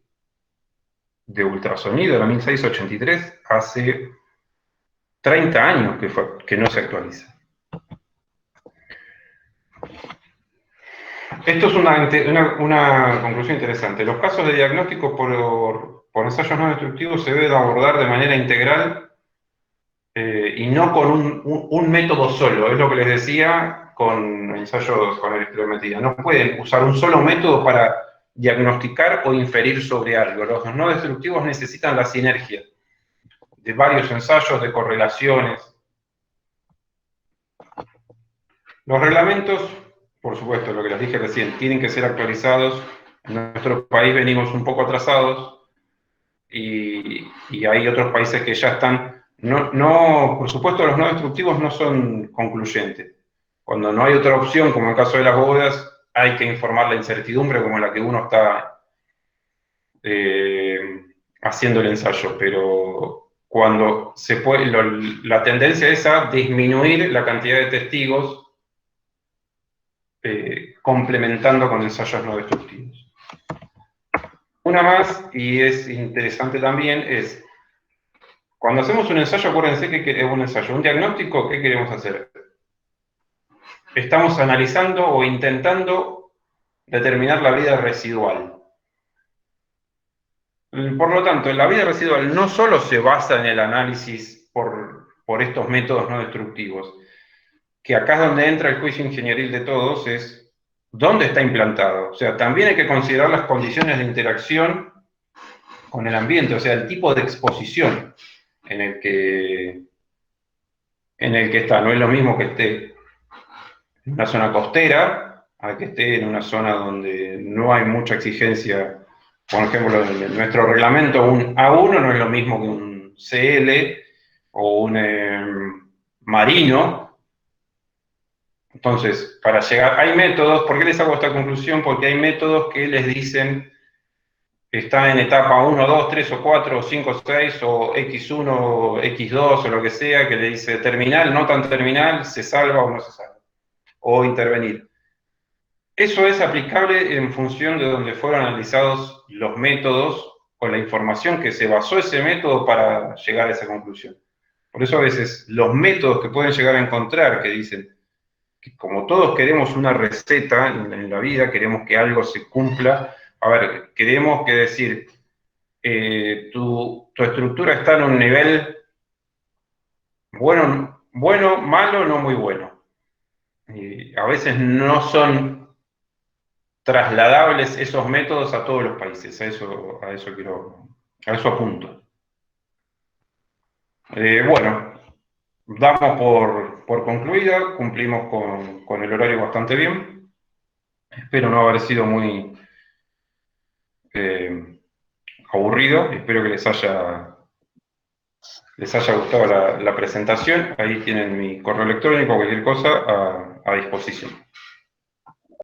ultrasonido, la 1683, hace 30 años que no se actualiza. Esto es una conclusión interesante. Los casos de diagnóstico por ensayos no destructivos se deben abordar de manera integral y no con un método solo. Es lo que les decía con ensayos con electrometría. No pueden usar un solo método para diagnosticar o inferir sobre algo. Los no destructivos necesitan la sinergia de varios ensayos, de correlaciones. Los reglamentos, por supuesto, lo que les dije recién, tienen que ser actualizados. En nuestro país venimos un poco atrasados y hay otros países que ya están. Por supuesto, los no destructivos no son concluyentes. Cuando no hay otra opción, como en el caso de las bóvedas, hay que informar la incertidumbre como la que uno está haciendo el ensayo, pero cuando se puede, la tendencia es a disminuir la cantidad de testigos complementando con ensayos no destructivos. Una más, y es interesante también, es cuando hacemos un ensayo, acuérdense que es un ensayo, un diagnóstico, ¿qué queremos hacer? Estamos analizando o intentando determinar la vida residual. Por lo tanto, la vida residual no solo se basa en el análisis por estos métodos no destructivos, que acá es donde entra el juicio ingenieril de todos, es dónde está implantado. O sea, también hay que considerar las condiciones de interacción con el ambiente, o sea, el tipo de exposición en el que está. No es lo mismo que esté en una zona costera a que esté en una zona donde no hay mucha exigencia. Por ejemplo, en nuestro reglamento un A1 no es lo mismo que un CL o un marino. Entonces, para llegar, hay métodos, ¿por qué les hago esta conclusión? Porque hay métodos que les dicen está en etapa 1, 2, 3 o 4 o 5 o 6 o X1, X2 o lo que sea, que le dice terminal, no tan terminal, se salva o no se salva, o intervenir. Eso es aplicable en función de donde fueron analizados los métodos o la información que se basó ese método para llegar a esa conclusión. Por eso a veces los métodos que pueden llegar a encontrar, que dicen que como todos queremos una receta en la vida, queremos que algo se cumpla, a ver, queremos que decir, tu estructura está en un nivel bueno, malo, no muy bueno. Y a veces no son trasladables esos métodos a todos los países, a eso apunto. Bueno, damos por concluida, cumplimos con el horario bastante bien. Espero no haber sido muy aburrido, espero que les haya gustado la presentación. Ahí tienen mi correo electrónico, cualquier cosa a disposición.